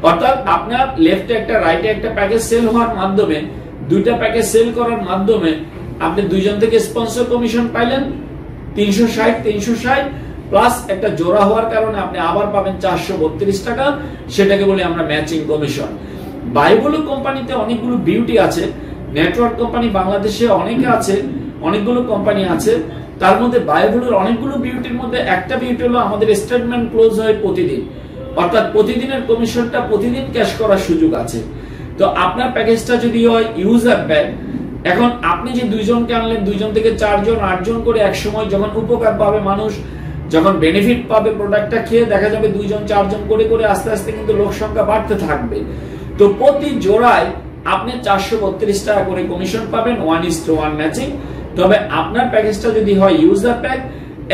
অর্থাৎ আপনার লেফটে একটা রাইটে একটা প্যাকেজ সেল হওয়ার মাধ্যমে, 2টা প্যাকেজ সেল করার মাধ্যমে আপনি 2 জন থেকে স্পন্সর কমিশন পাইলেন 360 প্লাস একটা জোড়া হওয়ার কারণে আপনি আবার পাবেন 432 টাকা। সেটাকে বলি আমরা ম্যাচিং কমিশন। বায়োভ্যালু কোম্পানিতে অনেকগুলো বিউটি আছে। নেটওয়ার্ক কোম্পানি বাংলাদেশে অনেকে আছে, অনেকগুলো কোম্পানি আছে। তার মধ্যে বায়োভ্যালুর অনেকগুলো বিউটির মধ্যে একটা বিউটি হলো আমাদের স্টেটমেন্ট ক্লোজ হয় প্রতিদিন, অর্থাৎ প্রতিদিনের কমিশনটা প্রতিদিন ক্যাশ করার সুযোগ আছে। তো আপনার প্যাকেজটা যদি হয় ইউজার প্যাক, এখন আপনি যে 2 জনকে আনলেন, 2 জন থেকে 4 জন 8 জন করে এক সময় যখন উপকার পাবে মানুষ, যখন বেনিফিট পাবে প্রোডাক্টটা খেয়ে, দেখা যাবে 2 জন 4 জন করে করে আস্তে আস্তে কিন্তু লোক সংখ্যা বাড়তে থাকবে। তো প্রতি জোড়ায় আপনি 432 টাকা করে কমিশন পাবেন 1:1 ম্যাচিং। তবে আপনার প্যাকেজটা যদি হয় ইউজার প্যাক,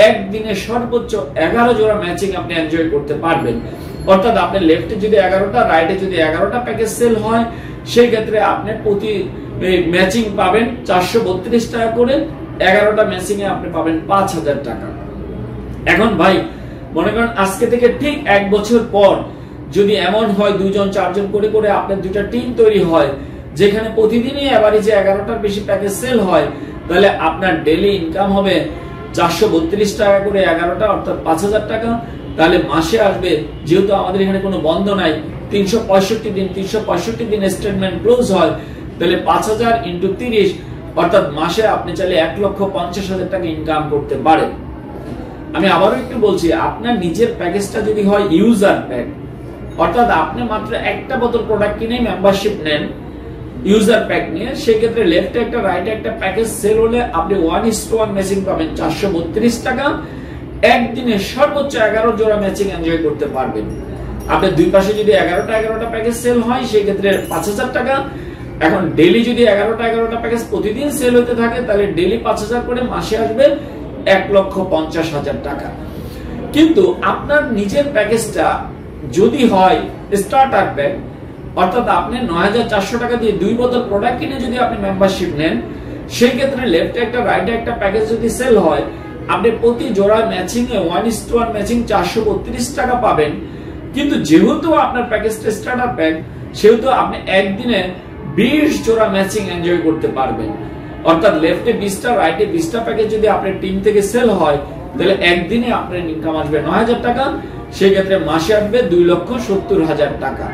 একদিনে সর্বোচ্চ 11 জোড়া ম্যাচিং আপনি এনজয় করতে পারবেন। অর্থাৎ আপনি লেফটে যদি 11টা, রাইটে যদি 11টা প্যাকেজ সেল হয়, সেই ক্ষেত্রে আপনি প্রতি ম্যাচিং পাবেন 432 টাকা করে। 11টা ম্যাচিং এ আপনি পাবেন 5000 টাকা। এখন ভাই মনে করেন আজকে থেকে ঠিক 1 বছর পর যদি এমন হয় 2 জন 4 জন করে করে আপনার দুইটা টিম তৈরি হয়, যেখানে প্রতিদিনই এভারেজে 11টার বেশি প্যাকেজ সেল হয়, তাহলে আপনার ডেইলি ইনকাম হবে 432 টাকা করে 11টা, অর্থাৎ 5000 টাকা। তাহলে মাসে আসবে, যেহেতু আমাদের এখানে কোনো বন্ধ নাই, 365 দিন স্টেটমেন্ট ক্লোজ হয়, তাহলে 5000 ইন্টু 30, অর্থাৎ মাসে আপনি চাইলে 1,50,000 টাকা ইনকাম করতে পারেন। আমি আবারও একটু বলছি, আপনার নিজের প্যাকেজটা যদি হয় ইউজার প্যাক, অর্থাৎ আপনি মাত্র একটা বোতল প্রোডাক্ট কিনে মেম্বারশিপ নেন ইউজার প্যাক নিয়ে, সেই ক্ষেত্রে লেফটে একটা রাইটে একটা প্যাকেজ সেল হলে আপনি 1:1 ম্যাচিং পাবেন 432 টাকা। একদিনে সর্বোচ্চ 11 জোড়া ম্যাচিং এনজয় করতে পারবেন। আপনার দুই পাশে যদি 11টা প্যাকেজ সেল হয়, সেই ক্ষেত্রে 5000 টাকা। এখন ডেইলি যদি 11টা প্যাকেজ প্রতিদিন সেল হতে থাকে, তাহলে ডেইলি 5000 করে, মাসে আসবে 1,50,000 টাকা। কিন্তু আপনার নিজের প্যাকেজটা যদি হয় স্টার্টার প্যাক, অর্থাৎ আপনি 9400 টাকা দিয়ে 2 বোতল প্রোডাক্ট কিনে যদি আপনি মেম্বারশিপ নেন, সেই ক্ষেত্রে লেফটে একটা রাইটে একটা প্যাকেজ যদি সেল হয়, আপনি প্রতি জোড়া ম্যাচিং এ 1:1 ম্যাচিং 432 টাকা পাবেন। কিন্তু যেহেতু আপনার প্যাকেজটা স্টার্টার প্যাক, সেহেতু আপনি একদিনে 20 জোড়া ম্যাচিং এনজয় করতে পারবেন। অর্থাৎ লেফটে 20টা রাইটে 20টা প্যাকেজ যদি আপনার টিম থেকে সেল হয়, তাহলে একদিনে আপনার ইনকাম আসবে 9000 টাকা। সেই ক্ষেত্রে মাসে আসবে 2,70,000 টাকা।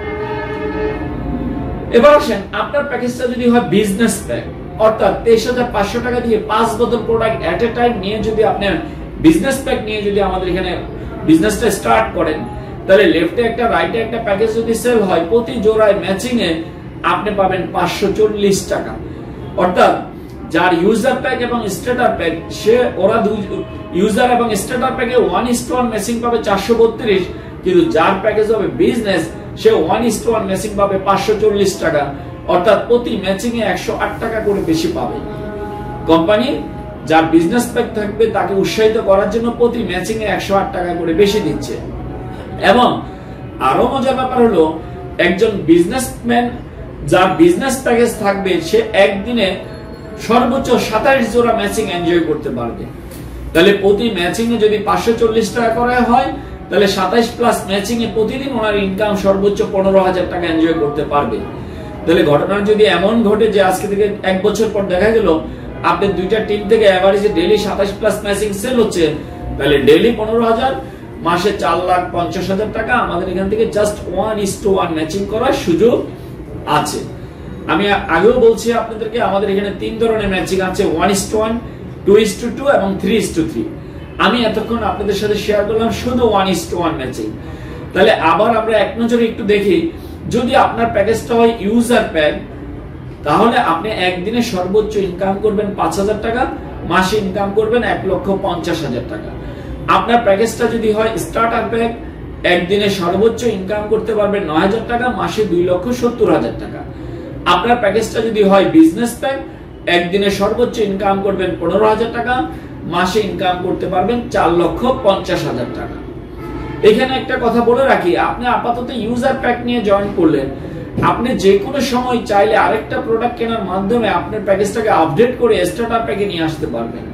এবার আসেন, আপনার প্যাকেজটা যদি হয় বিজনেস প্যাক, অর্থাৎ 23,500 টাকা দিয়ে 5 বোতল প্রোডাক্ট এট এ টাইম নিয়ে যদি আপনি বিজনেস প্যাক নিয়ে যদি আমাদের এখানে বিজনেসটা স্টার্ট করেন, তাহলে লেফটে একটা রাইটে একটা প্যাকেজ যদি সেল হয়, প্রতি জোড়ায় ম্যাচিং এ আপনি পাবেন 540 টাকা। অর্থাৎ যার ইউজার প্যাক এবং স্টার্টার প্যাক, ওরা ইউজার এবং স্টার্টার প্যাকে 1:1 ম্যাচিং পাবে 432, কিন্তু যার প্যাকেজ হবে বিজনেস, সে 1:1 ম্যাচিং পাবে 540 টাকা। অর্থাৎ প্রতি ম্যাচিং এ 108 টাকা করে বেশি পাবে। কোম্পানি যার বিজনেস প্যাক থাকবে তাকে উৎসাহিত করার জন্য প্রতি ম্যাচিং এ 108 টাকা করে বেশি দিচ্ছে। এবং আরো মজার ব্যাপার হলো, একজন বিজনেসম্যান যার বিজনেস প্যাকেজ থাকবে, সে একদিনে সর্বোচ্চ 27 জোড়া ম্যাচিং এনজয় করতে পারবে। তাহলে প্রতি ম্যাচিং এ যদি 540 টাকা করা হয়, তাহলে 27 প্লাস ম্যাচিং এ প্রতিদিন ওনার ইনকাম সর্বোচ্চ 15,000 টাকা এনজয় করতে পারবে। তাহলে ঘটনা যদি এমন ঘটে যে আজকে থেকে 1 বছর পর দেখা গেল আপনার দুইটা টিম থেকে এভারেজে ডেইলি 27 প্লাস ম্যাচিং সেল হচ্ছে, তাহলে ডেইলি 15,000, মাসে 4,50,000 টাকা আমাদের এখান থেকে জাস্ট 1:1 ম্যাচিং করার সুযোগ আছে। আমি আগেও বলছি আপনাদেরকে, আমাদের এখানে 3 ধরনের ম্যাচিং আছে, 1:1, 2:2 এবং 3:3। আমি এতক্ষণ আপনাদের সাথে শেয়ার করলাম শুধু 1:1 ম্যাচিং। তাহলে আবার আমরা এক নজরে একটু দেখি, যদি আপনার প্যাকেজটা হয় ইউজার প্যাক, তাহলে আপনি একদিনে সর্বোচ্চ ইনকাম করবেন 5,000 টাকা, মাসে ইনকাম করবেন 1,50,000 টাকা। আপনার প্যাকেজটা যদি হয় স্টার্টার প্যাক, একদিনে সর্বোচ্চ ইনকাম করতে পারবেন 9,000 টাকা, মাসে 2,70,000 টাকা। আপনার প্যাকেজটা যদি হয় বিজনেস প্যাক, একদিনে সর্বোচ্চ ইনকাম করবেন 15,000 টাকা, মাসে ইনকাম করতে পারবেন 4,50,000 টাকা। এখানে একটা কথা বলে রাখি, আপনি আপাতত ইউজার প্যাক নিয়ে জয়েন করলেন, আপনি যে কোনো সময় চাইলে আরেকটা প্রোডাক্ট কেনার মাধ্যমে আপনার প্যাকেজটাকে আপডেট করে স্টার্টার প্যাকে নিয়ে আসতে পারবেন।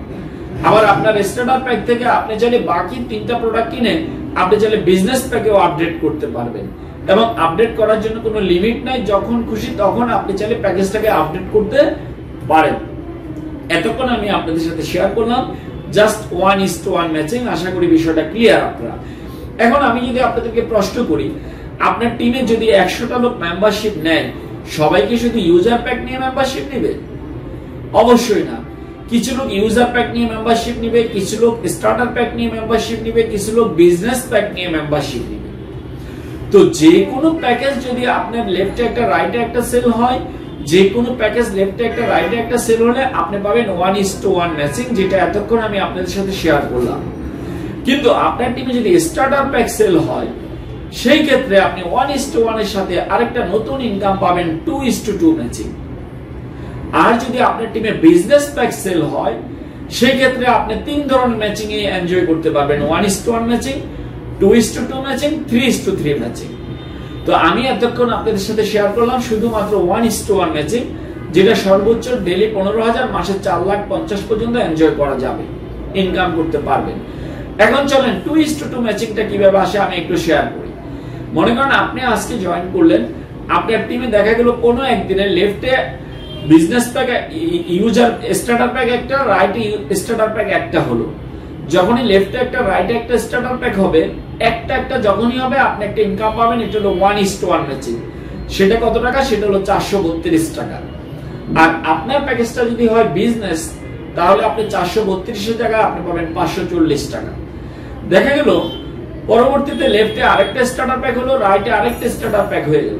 আবার আপনার স্টার্টার প্যাক থেকে আপনি চাইলে বাকি 3টা প্রোডাক্ট কিনে আপনি চাইলে বিজনেস প্যাকেও আপডেট করতে পারবেন। এবং আপডেট করার জন্য কোনো লিমিট নাই, যখন খুশি তখন আপনি চাইলে প্যাকেজটাকে আপডেট করতে পারেন। এতক্ষণ আমি আপনাদের সাথে শেয়ার করলাম জাস্ট 1:1 ম্যাচিং। আশা করি বিষয়টা ক্লিয়ার আপনারা। এখন আমি যদি আপনাদেরকে প্রশ্ন করি, আপনার টিমে যদি 100টা লোক মেম্বারশিপ নেয়, সবাই কি শুধু ইউজার প্যাক নিয়ে মেম্বারশিপ নেবে? অবশ্যই না। কিছু লোক ইউজার প্যাক নিয়ে মেম্বারশিপ নেবে, কিছু লোক স্টার্টার প্যাক নিয়ে মেম্বারশিপ নেবে, কিছু লোক বিজনেস প্যাক নিয়ে মেম্বারশিপ নেবে। তো যে কোনো প্যাকেজ যদি আপনার লেফটে একটা রাইটে একটা সেল হয়, যে কোনো প্যাকেজ লেফটে একটা রাইটে একটা সেল হলে আপনি পাবেন 1:1 ম্যাচিং, যেটা এতক্ষণ আমি আপনাদের সাথে শেয়ার করলাম। কিন্তু আপনার টিমে যদি স্টার্টার প্যাক সেল হয়, সেই ক্ষেত্রে আপনি 1:1 এর সাথে আরেকটা নতুন ইনকাম পাবেন 2:2 ম্যাচিং। আর যদি আপনার টিমে বিজনেস প্যাক সেল হয়, সেই ক্ষেত্রে আপনি 3 ধরনের ম্যাচিং এ এনজয় করতে পারবেন, 1:1 ম্যাচিং, 2:2 ম্যাচিং, 3:3 ম্যাচিং। তো আমি এতক্ষণ আপনাদের সাথে শেয়ার করলাম শুধুমাত্র 1:1 ম্যাচিং, যেটা সর্বোচ্চ ডেইলি 15,000, মাসে 4,50,000 পর্যন্ত এনজয় করা যাবে, ইনকাম করতে পারবেন। এখন চলেন 2:2 ম্যাচিংটা কিভাবে আসে আমি একটু শেয়ার করি। মনে করেন আপনি আজকে জয়েন করলেন, আপনার টিমে দেখা গেল কোনো একদিনে লেফটে business pack user starter pack একটা, রাইটে স্টার্টার প্যাক একটা হলো। যখনই লেফটে একটা রাইটে একটা স্টার্টার প্যাক হবে, একটা যখনই হবে আপনি একটা ইনকাম পাবেন, এটা হলো 1:1 ম্যাচিং। সেটা কত টাকা? সেটা হলো 432 টাকা। আর আপনার প্যাকেজটা যদি হয় বিজনেস, তাহলে আপনি 432 টাকা আপনি পাবেন 540 টাকা। দেখা গেল পরবর্তীতে লেফটে আরেকটা স্টার্টার প্যাক হলো, রাইটে আরেকটা স্টার্টার প্যাক হয়ে গেল।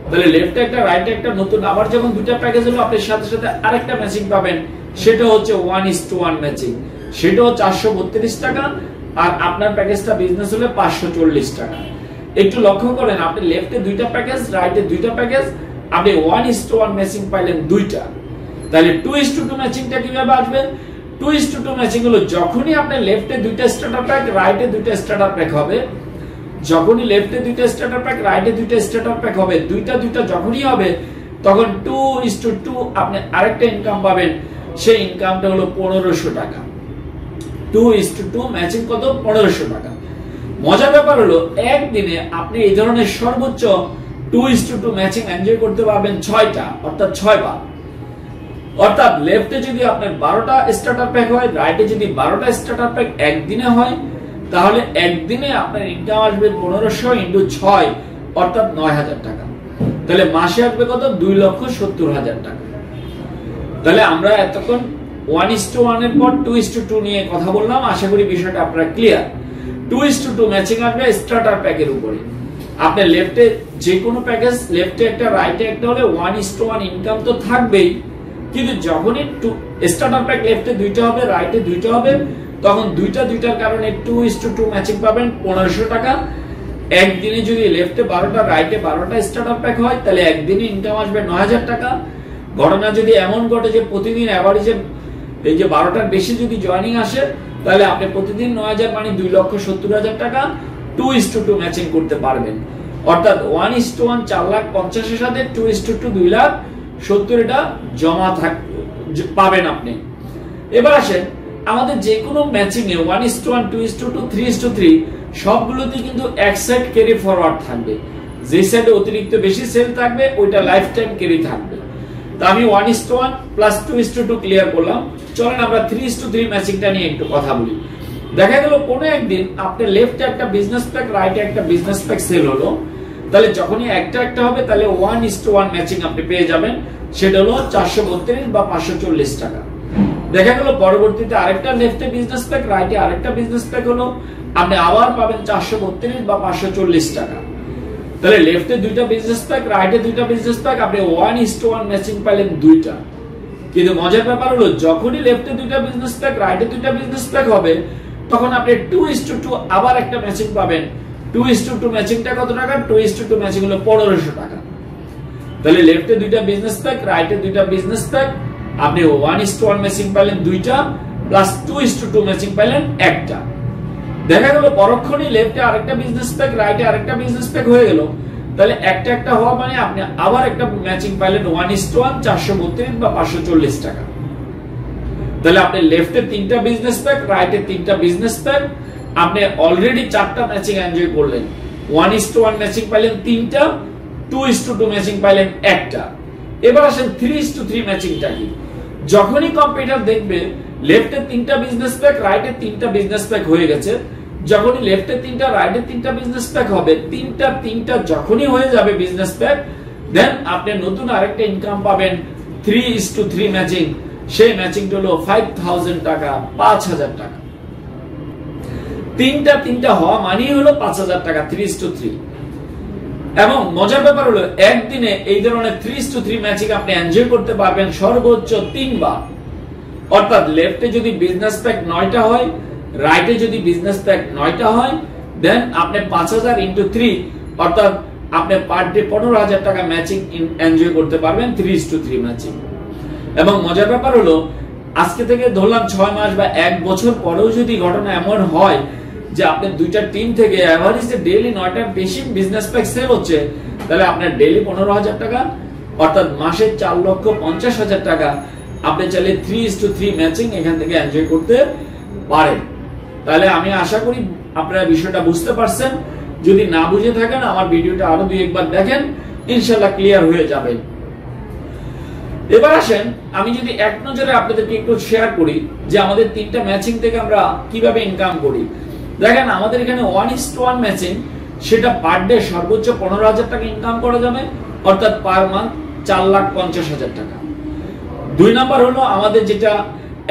তাহলে লেফটে একটা রাইটে একটা নতুন আবার যখন দুটা প্যাকেজ হলো, আপনি সাথে সাথে আরেকটা ম্যাচিং পাবেন, সেটা হচ্ছে 1:1 ম্যাচিং। সেটাও 432 টাকা। আর আপনার প্যাকেজটা বিজনেস হলে 540 টাকা। একটু লক্ষ্য করেন, আপনি লেফটে দুইটা প্যাকেজ, রাইটে দুইটা প্যাকেজ, আপনি 1:1 ম্যাচিং পাইলেন দুইটা। তাহলে 2:2 ম্যাচিংটা কিভাবে আসবে? 2:2 ম্যাচিং হলো যখনই আপনি লেফটে দুইটা স্টার্টার প্যাক, রাইটে দুইটা স্টার্টার প্যাক হবে, যখনই লেফটে দুইটা স্টার্টার প্যাক, রাইটে দুইটা স্টার্টার প্যাক হবে, দুইটা যখনই হবে, তখন 2:2 আপনি আরেকটা ইনকাম পাবেন। সেই ইনকামটা হলো 1500 টাকা। 2:2 ম্যাচিং কত? 1500 টাকা। মজার ব্যাপার হলো একদিনে আপনি এই ধরনের সর্বোচ্চ 2:2 ম্যাচিং এনজয় করতে পারবেন 6টা, অর্থাৎ 6 বার। অর্থাৎ লেফটে যদি আপনার 12টা স্টার্টার প্যাক হয়, রাইটে যদি 12টা স্টার্টার প্যাক একদিনে হয়, তাহলে একদিনে আপনার ইনকাম আসবে 1500 ইন্টু 6, অর্থাৎ 9000 টাকা। তাহলে মাসে আসবে কত? 2,70,000 টাকা। তাহলে আমরা এতক্ষণ 1:1 এর পর 2:2 নিয়ে কথা বললাম। আশা করি বিষয়টা আপনারা ক্লিয়ার। 2:2 ম্যাচিং আসবে স্টার্টার প্যাকের উপরে। আপনি লেফটে যে কোনো প্যাকেজ, লেফটে একটা রাইটে একটা হলে 1:1 ইনকাম তো থাকবেই, কিন্তু যখনই স্টার্টার প্যাক লেফটে দুইটা হবে, রাইটে দুইটা হবে, তখন দুইটার কারণে 2:2 ম্যাচিং পাবেন 1500 টাকা। একদিনে যদি লেফটে 12টা, রাইটে 12টা স্টার্টার প্যাক হয়, তাহলে একদিনে ইনকাম আসবে 9000 টাকা। ঘটনা যদি এমন ঘটে যে প্রতিদিন এভারেজে এই যে 12টার বেশি যদি জয়েনিং আসে, তাহলে আপনি প্রতিদিন 9000 মানে 2,70,000 টাকা 2:2 ম্যাচিং করতে পারবেন। অর্থাৎ 1:1 4,50,000 সাথে 2:2 2,70,000 এটা জমা পাবেন আপনি। এবার আসেন আমাদের যে কোনো ম্যাচিং এ 1:1 2:2 3:3 সবগুলোতে কিন্তু এক সাইড ক্যারি ফরওয়ার্ড থাকবে। যে সাইডে অতিরিক্ত বেশি সেল থাকবে ওইটা লাইফ টাইম ক্যারি থাকবে। তা আমি 1:1 প্লাস 2:2 ক্লিয়ার করলাম। চলেন আমরা 3:3 ম্যাচিংটা নিয়ে একটু কথা বলি। দেখা গেল কোনো একদিন আপনার লেফটে একটা বিজনেস প্যাক, রাইটে একটা বিজনেস প্যাক সেল হলো, তাহলে যখনই একটা হবে, তাহলে 1:1 ম্যাচিং আপনি পেয়ে যাবেন। সেটা হলো 432 বা 540 টাকা। দেখা গেল পরবর্তীতে আরেকটা লেফটে বিজনেস প্যাক, রাইটে আরেকটা বিজনেস প্যাক হলো, আপনি আবার পাবেন 432 বা 540 টাকা। তাহলে লেফটে দুইটা বিজনেস প্যাক, রাইটে দুইটা বিজনেস প্যাক, আপনি 1:1 ম্যাচিং পাইলেন দুইটা। কিন্তু মজার ব্যাপার হলো যখনই লেফটে দুইটা বিজনেস প্যাক, রাইটে দুইটা বিজনেস প্যাক হবে, তখন আপনি 2:2 আবার একটা ম্যাচিং পাবেন। 2:2 ম্যাচিংটা কত টাকা? 2:2 ম্যাচিং হলো 1500 টাকা। তাহলে লেফটে দুইটা বিজনেস প্যাক, রাইটে দুইটা বিজনেস প্যাক, আপনি 1:1 ম্যাচিং পাইলেন দুইটা, প্লাস 2:2 ম্যাচিং পাইলেন একটা। দেখা গেল পরক্ষণই লেফটে আরেকটা বিজনেস প্যাক, রাইটে আরেকটা বিজনেস প্যাক হয়ে গেল, তাহলে একটা হওয়া মানে আপনি আবার একটা ম্যাচিং পাইলেন 1:1 432 বা 540 টাকা। তাহলে আপনি লেফটে তিনটা বিজনেস প্যাক, রাইটে তিনটা বিজনেস প্যাক, আপনি অলরেডি 4টা ম্যাচিং এনজয় করলেন। 1:1 ম্যাচিং পাইলেন তিনটা, 2:2 ম্যাচিং পাইলেন একটা। এবার আসেন 3:3 ম্যাচিংটা কি? যখনই কম্পিউটার দেখবে লেফটে তিনটা বিজনেস প্যাক, রাইটে তিনটা বিজনেস প্যাক হয়ে গেছে, যখনই লেফটে তিনটা, রাইটে তিনটা বিজনেস প্যাক হবে, তিনটা যখনই হয়ে যাবে বিজনেস প্যাক, দেন আপনি নতুন আরেকটা ইনকাম পাবেন 3:3 ম্যাচিং। সেই ম্যাচিংটা হলো 5000 টাকা, 5000 টাকা। তিনটা হওয়া মানেই হলো 5000 টাকা, 3:3। এবং মজার ব্যাপার হলো একদিনে এই ধরনের 3:3 ম্যাচিং আপনি এনজয় করতে পারবেন সর্বোচ্চ 3 বার। অর্থাৎ লেফটে যদি বিজনেস প্যাক 9টা হয়, রাইটে যদি বিজনেস প্যাক 9টা হয়, দেন আপনি 5000 ইন্টু 3, অর্থাৎ আপনি পার ডে 15000 টাকা ম্যাচিং এনজয় করতে পারবেন 3:3 ম্যাচিং। এবং মজার ব্যাপার হলো আজকে থেকে ধরলাম 6 মাস বা 1 বছর পরেও যদি ঘটনা এমন হয় যে আপনি দুইটা টিম থেকে এভারেজে ডেইলি 9টার বেশি বিজনেস প্যাক সেল হচ্ছে, তাহলে আপনার ডেইলি 15000 টাকা, অর্থাৎ মাসে 4,50,000 টাকা আপনি চাইলে 3:3 ম্যাচিং এখান থেকে এনজয় করতে পারেন। তাহলে আমি আশা করি আপনারা বিষয়টা বুঝতে পারছেন যদি না বুঝে থাকেন আমার ভিডিওটা আরো দুই একবার দেখেন, ইনশাআল্লাহ ক্লিয়ার হয়ে যাবে। এবার আসেন আমি যদি এক নজরে আপনাদেরকে একটু শেয়ার করি যে আমাদের তিনটা ম্যাচিং থেকে আমরা কিভাবে ইনকাম করি। দেখেন আমাদের এখানে 1:1 ম্যাচিং, সেটা পার ডে সর্বোচ্চ 15,000 টাকা ইনকাম করা যাবে, অর্থাৎ পার মান্থ 4,50,000 টাকা। 2 নাম্বার হলো আমাদের যেটা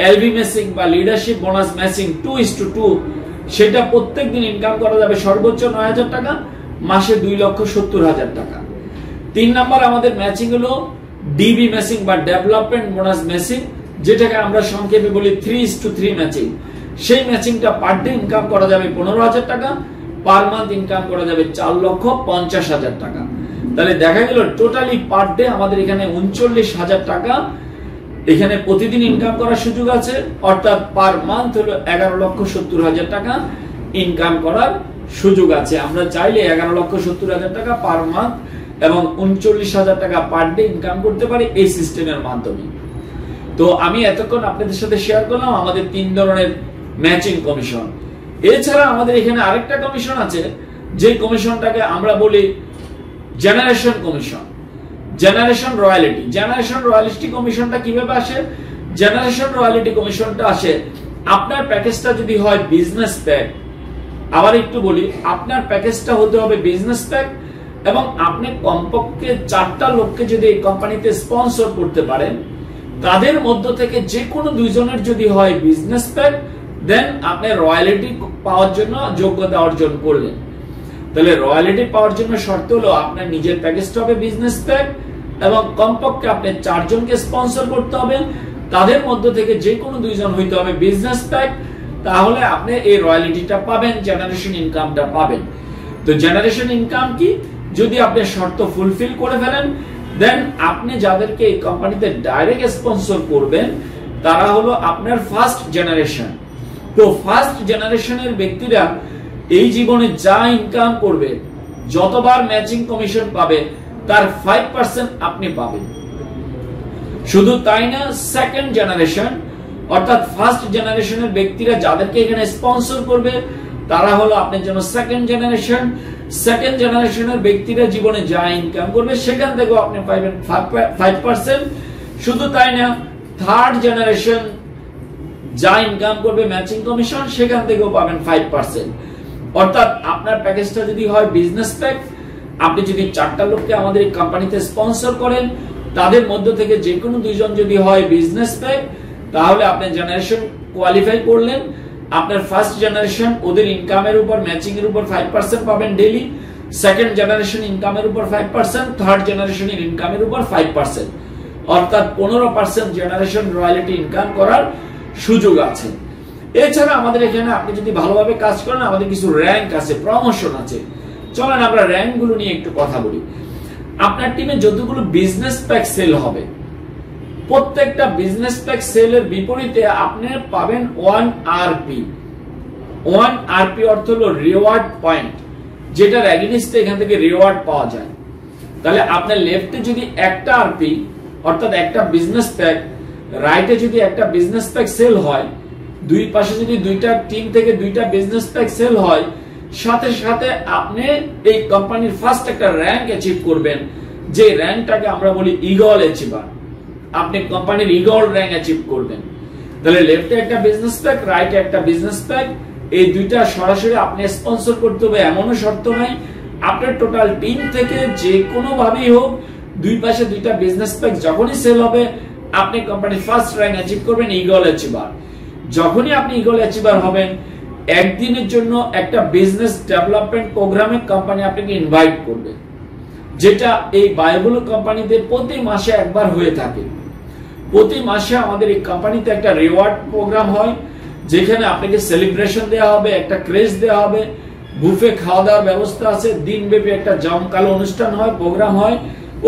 এলবি ম্যাচিং বা লিডারশিপ বোনাস ম্যাচিং 2:2, সেটা প্রত্যেক দিন ইনকাম করা যাবে সর্বোচ্চ 9,000 টাকা, মাসে 2,70,000 টাকা। 3 নাম্বার আমাদের ম্যাচিং হলো ডিবি ম্যাচিং বা ডেভেলপমেন্ট বোনাস ম্যাচিং, যেটাকে আমরা সংক্ষেপে বলি 3:3 ম্যাচিং। সেই ম্যাচিংটা পার ডে ইনকাম করা যাবে 15,000 টাকা, পার মান্থ ইনকাম করা যাবে 4,50,000 টাকা। তাহলে দেখা গেল টোটালি পার ডে আমাদের এখানে 39,000 টাকা এখানে প্রতিদিন ইনকাম করার সুযোগ আছে, অর্থাৎ পার মান্থ হলো 11,70,000 টাকা ইনকাম করার সুযোগ আছে। আমরা চাইলে 11,70,000 টাকা পার মান্থ এবং 39,000 টাকা পার ডে ইনকাম করতে পারি এই সিস্টেমের মাধ্যমে। তো আমি এতক্ষণ আপনাদের সাথে শেয়ার করলাম আমাদের 3 ধরনের ম্যাচিং কমিশন। এছাড়া আমাদের এখানে আরেকটা কমিশন আছে, যে কমিশনটাকে আমরা বলি generation commission, generation royalty. Generation royalty কমিশনটা কিভাবে আসে? জেনারেশন রয়্যালিটি কমিশনটা আসে আপনার প্যাকেজটা যদি হয় বিজনেস প্যাক, আবার একটু বলি আপনার প্যাকেজটা হতে হবে বিজনেস প্যাক, এবং আপনি কমপক্ষে 4টা লোককে যদি এই কোম্পানিতে স্পন্সর করতে পারেন, তাদের মধ্য থেকে যে কোনো 2 জনের যদি হয় বিজনেস প্যাক, দেন আপনি রয়্যালিটি পাওয়ার জন্য যোগ্যতা অর্জন করলেন। তাহলে রয়্যালিটি পাওয়ার জন্য শর্ত হলো আপনার নিজের প্যাকেজটা হবে বিজনেস প্যাক, এবং কমপক্ষে আপনি 4 জনকে স্পন্সর করতে হবে, তাদের মধ্য থেকে যে কোনো 2 জন হইতে হবে বিজনেস প্যাক, তাহলে আপনি এই রয়্যালিটিটা পাবেন, জেনারেশন ইনকামটা পাবেন। তো জেনারেশন ইনকাম কি? যদি আপনি শর্ত ফুলফিল করে ফেলেন, দেন আপনি যাদেরকে এই কোম্পানিতে ডাইরেক্ট স্পন্সর করবেন তারা হলো আপনার ফার্স্ট জেনারেশন। তো ফার্স্ট জেনারেশনের ব্যক্তিরা এই জীবনে যা ইনকাম করবে, যতবার ম্যাচিং কমিশন পাবে, তার 5% আপনি পাবেন। শুধু তাই না, সেকেন্ড জেনারেশন অর্থাৎ ফার্স্ট জেনারেশনের ব্যক্তিরা যাদেরকে এখানে স্পন্সর করবে তারা হলো আপনার জন্য সেকেন্ড জেনারেশন। সেকেন্ড জেনারেশনের ব্যক্তিরা জীবনে যা ইনকাম করবে সেখান থেকেও আপনি পাবেন 5%। শুধু তাই না, থার্ড জেনারেশন যা ইনকাম করবে ম্যাচিং কমিশন সেখান থেকেও পাবেন 5%। অর্থাৎ আপনার প্যাকেজটা যদি হয় বিজনেস প্যাক, আপনি যদি 4টা লোককে আমাদের এই কোম্পানিতে স্পন্সর করেন, তাদের মধ্য থেকে যে কোনো 2 জন যদি হয় বিজনেস প্যাক, তাহলে আপনি জেনারেশন কোয়ালিফাই করলেন। আপনার ফার্স্ট জেনারেশন ওদের ইনকামের উপর ম্যাচিং এর উপর 5% পাবেন ডেইলি, সেকেন্ড জেনারেশন ইনকামের উপর 5%, থার্ড জেনারেশনের ইনকামের উপর 5%, অর্থাৎ 15% জেনারেশন রয়্যালিটি ইনকাম করার সুযোগ আছে। এছাড়া আমাদের এখানে আপনি যদি ভালোভাবে কাজ করেন, আমাদের কিছু র‍্যাঙ্ক আছে, প্রমোশন আছে। চলেন আমরা র‍্যাঙ্ক গুলো নিয়ে একটু কথা বলি। আপনার টিমে যতগুলো বিজনেস প্যাক সেল হবে, প্রত্যেকটা বিজনেস প্যাক সেলের বিপরীতে আপনি পাবেন 1 আরপি। 1 আরপি অর্থ হলো রিওয়ার্ড পয়েন্ট, যেটার এগেইনস্টে এখান থেকে রিওয়ার্ড পাওয়া যায়। তাহলে আপনার লেফটে যদি একটা আরপি অর্থাৎ একটা বিজনেস প্যাক, রাইটে যদি একটা বিজনেস প্যাক সেল হয়, দুই পাশে যদি 2টা টিম থেকে 2টা বিজনেস প্যাক সেল হয়, সাথে সাথে আপনি এই কোম্পানির ফার্স্ট একটা র‍্যাঙ্ক অ্যাচিভ করবেন, যে র‍্যাঙ্কটাকে আমরা বলি ঈগল অ্যাচিভার। আপনি কোম্পানির ঈগল র‍্যাঙ্ক অ্যাচিভ করবেন। তাহলে লেফটে একটা বিজনেস প্যাক, রাইটে একটা বিজনেস প্যাক, এই 2টা সরাসরি আপনি স্পন্সর করতে হবে এমনও শর্ত নাই। আপনার টোটাল টিম থেকে যে কোনো ভাবেই হোক, দুই পাশে 2টা বিজনেস প্যাক যখনই সেল হবে, আপনি কোম্পানির ফার্স্ট র‍্যাঙ্ক অ্যাচিভ করবেন ঈগল অ্যাচিভার। যখনই আপনি ঈগল অ্যাচিভার হবেন, একদিনের জন্য একটা বিজনেস ডেভেলপমেন্ট প্রোগ্রামে কোম্পানি আপনাকে ইনভাইট করবে, যেটা এই বায়োগুলো কোম্পানিতে প্রতি মাসে একবার হয়ে থাকে। প্রতি মাসে আমাদের এই কোম্পানিতে একটা রিওয়ার্ড প্রোগ্রাম হয়, যেখানে আপনাকে সেলিব্রেশন দেওয়া হবে, একটা ক্রেজ দেওয়া হবে, বুফে খাওয়া দাওয়ার ব্যবস্থা আছে, দিনব্যাপী একটা জমকালো অনুষ্ঠান হয়, প্রোগ্রাম হয়।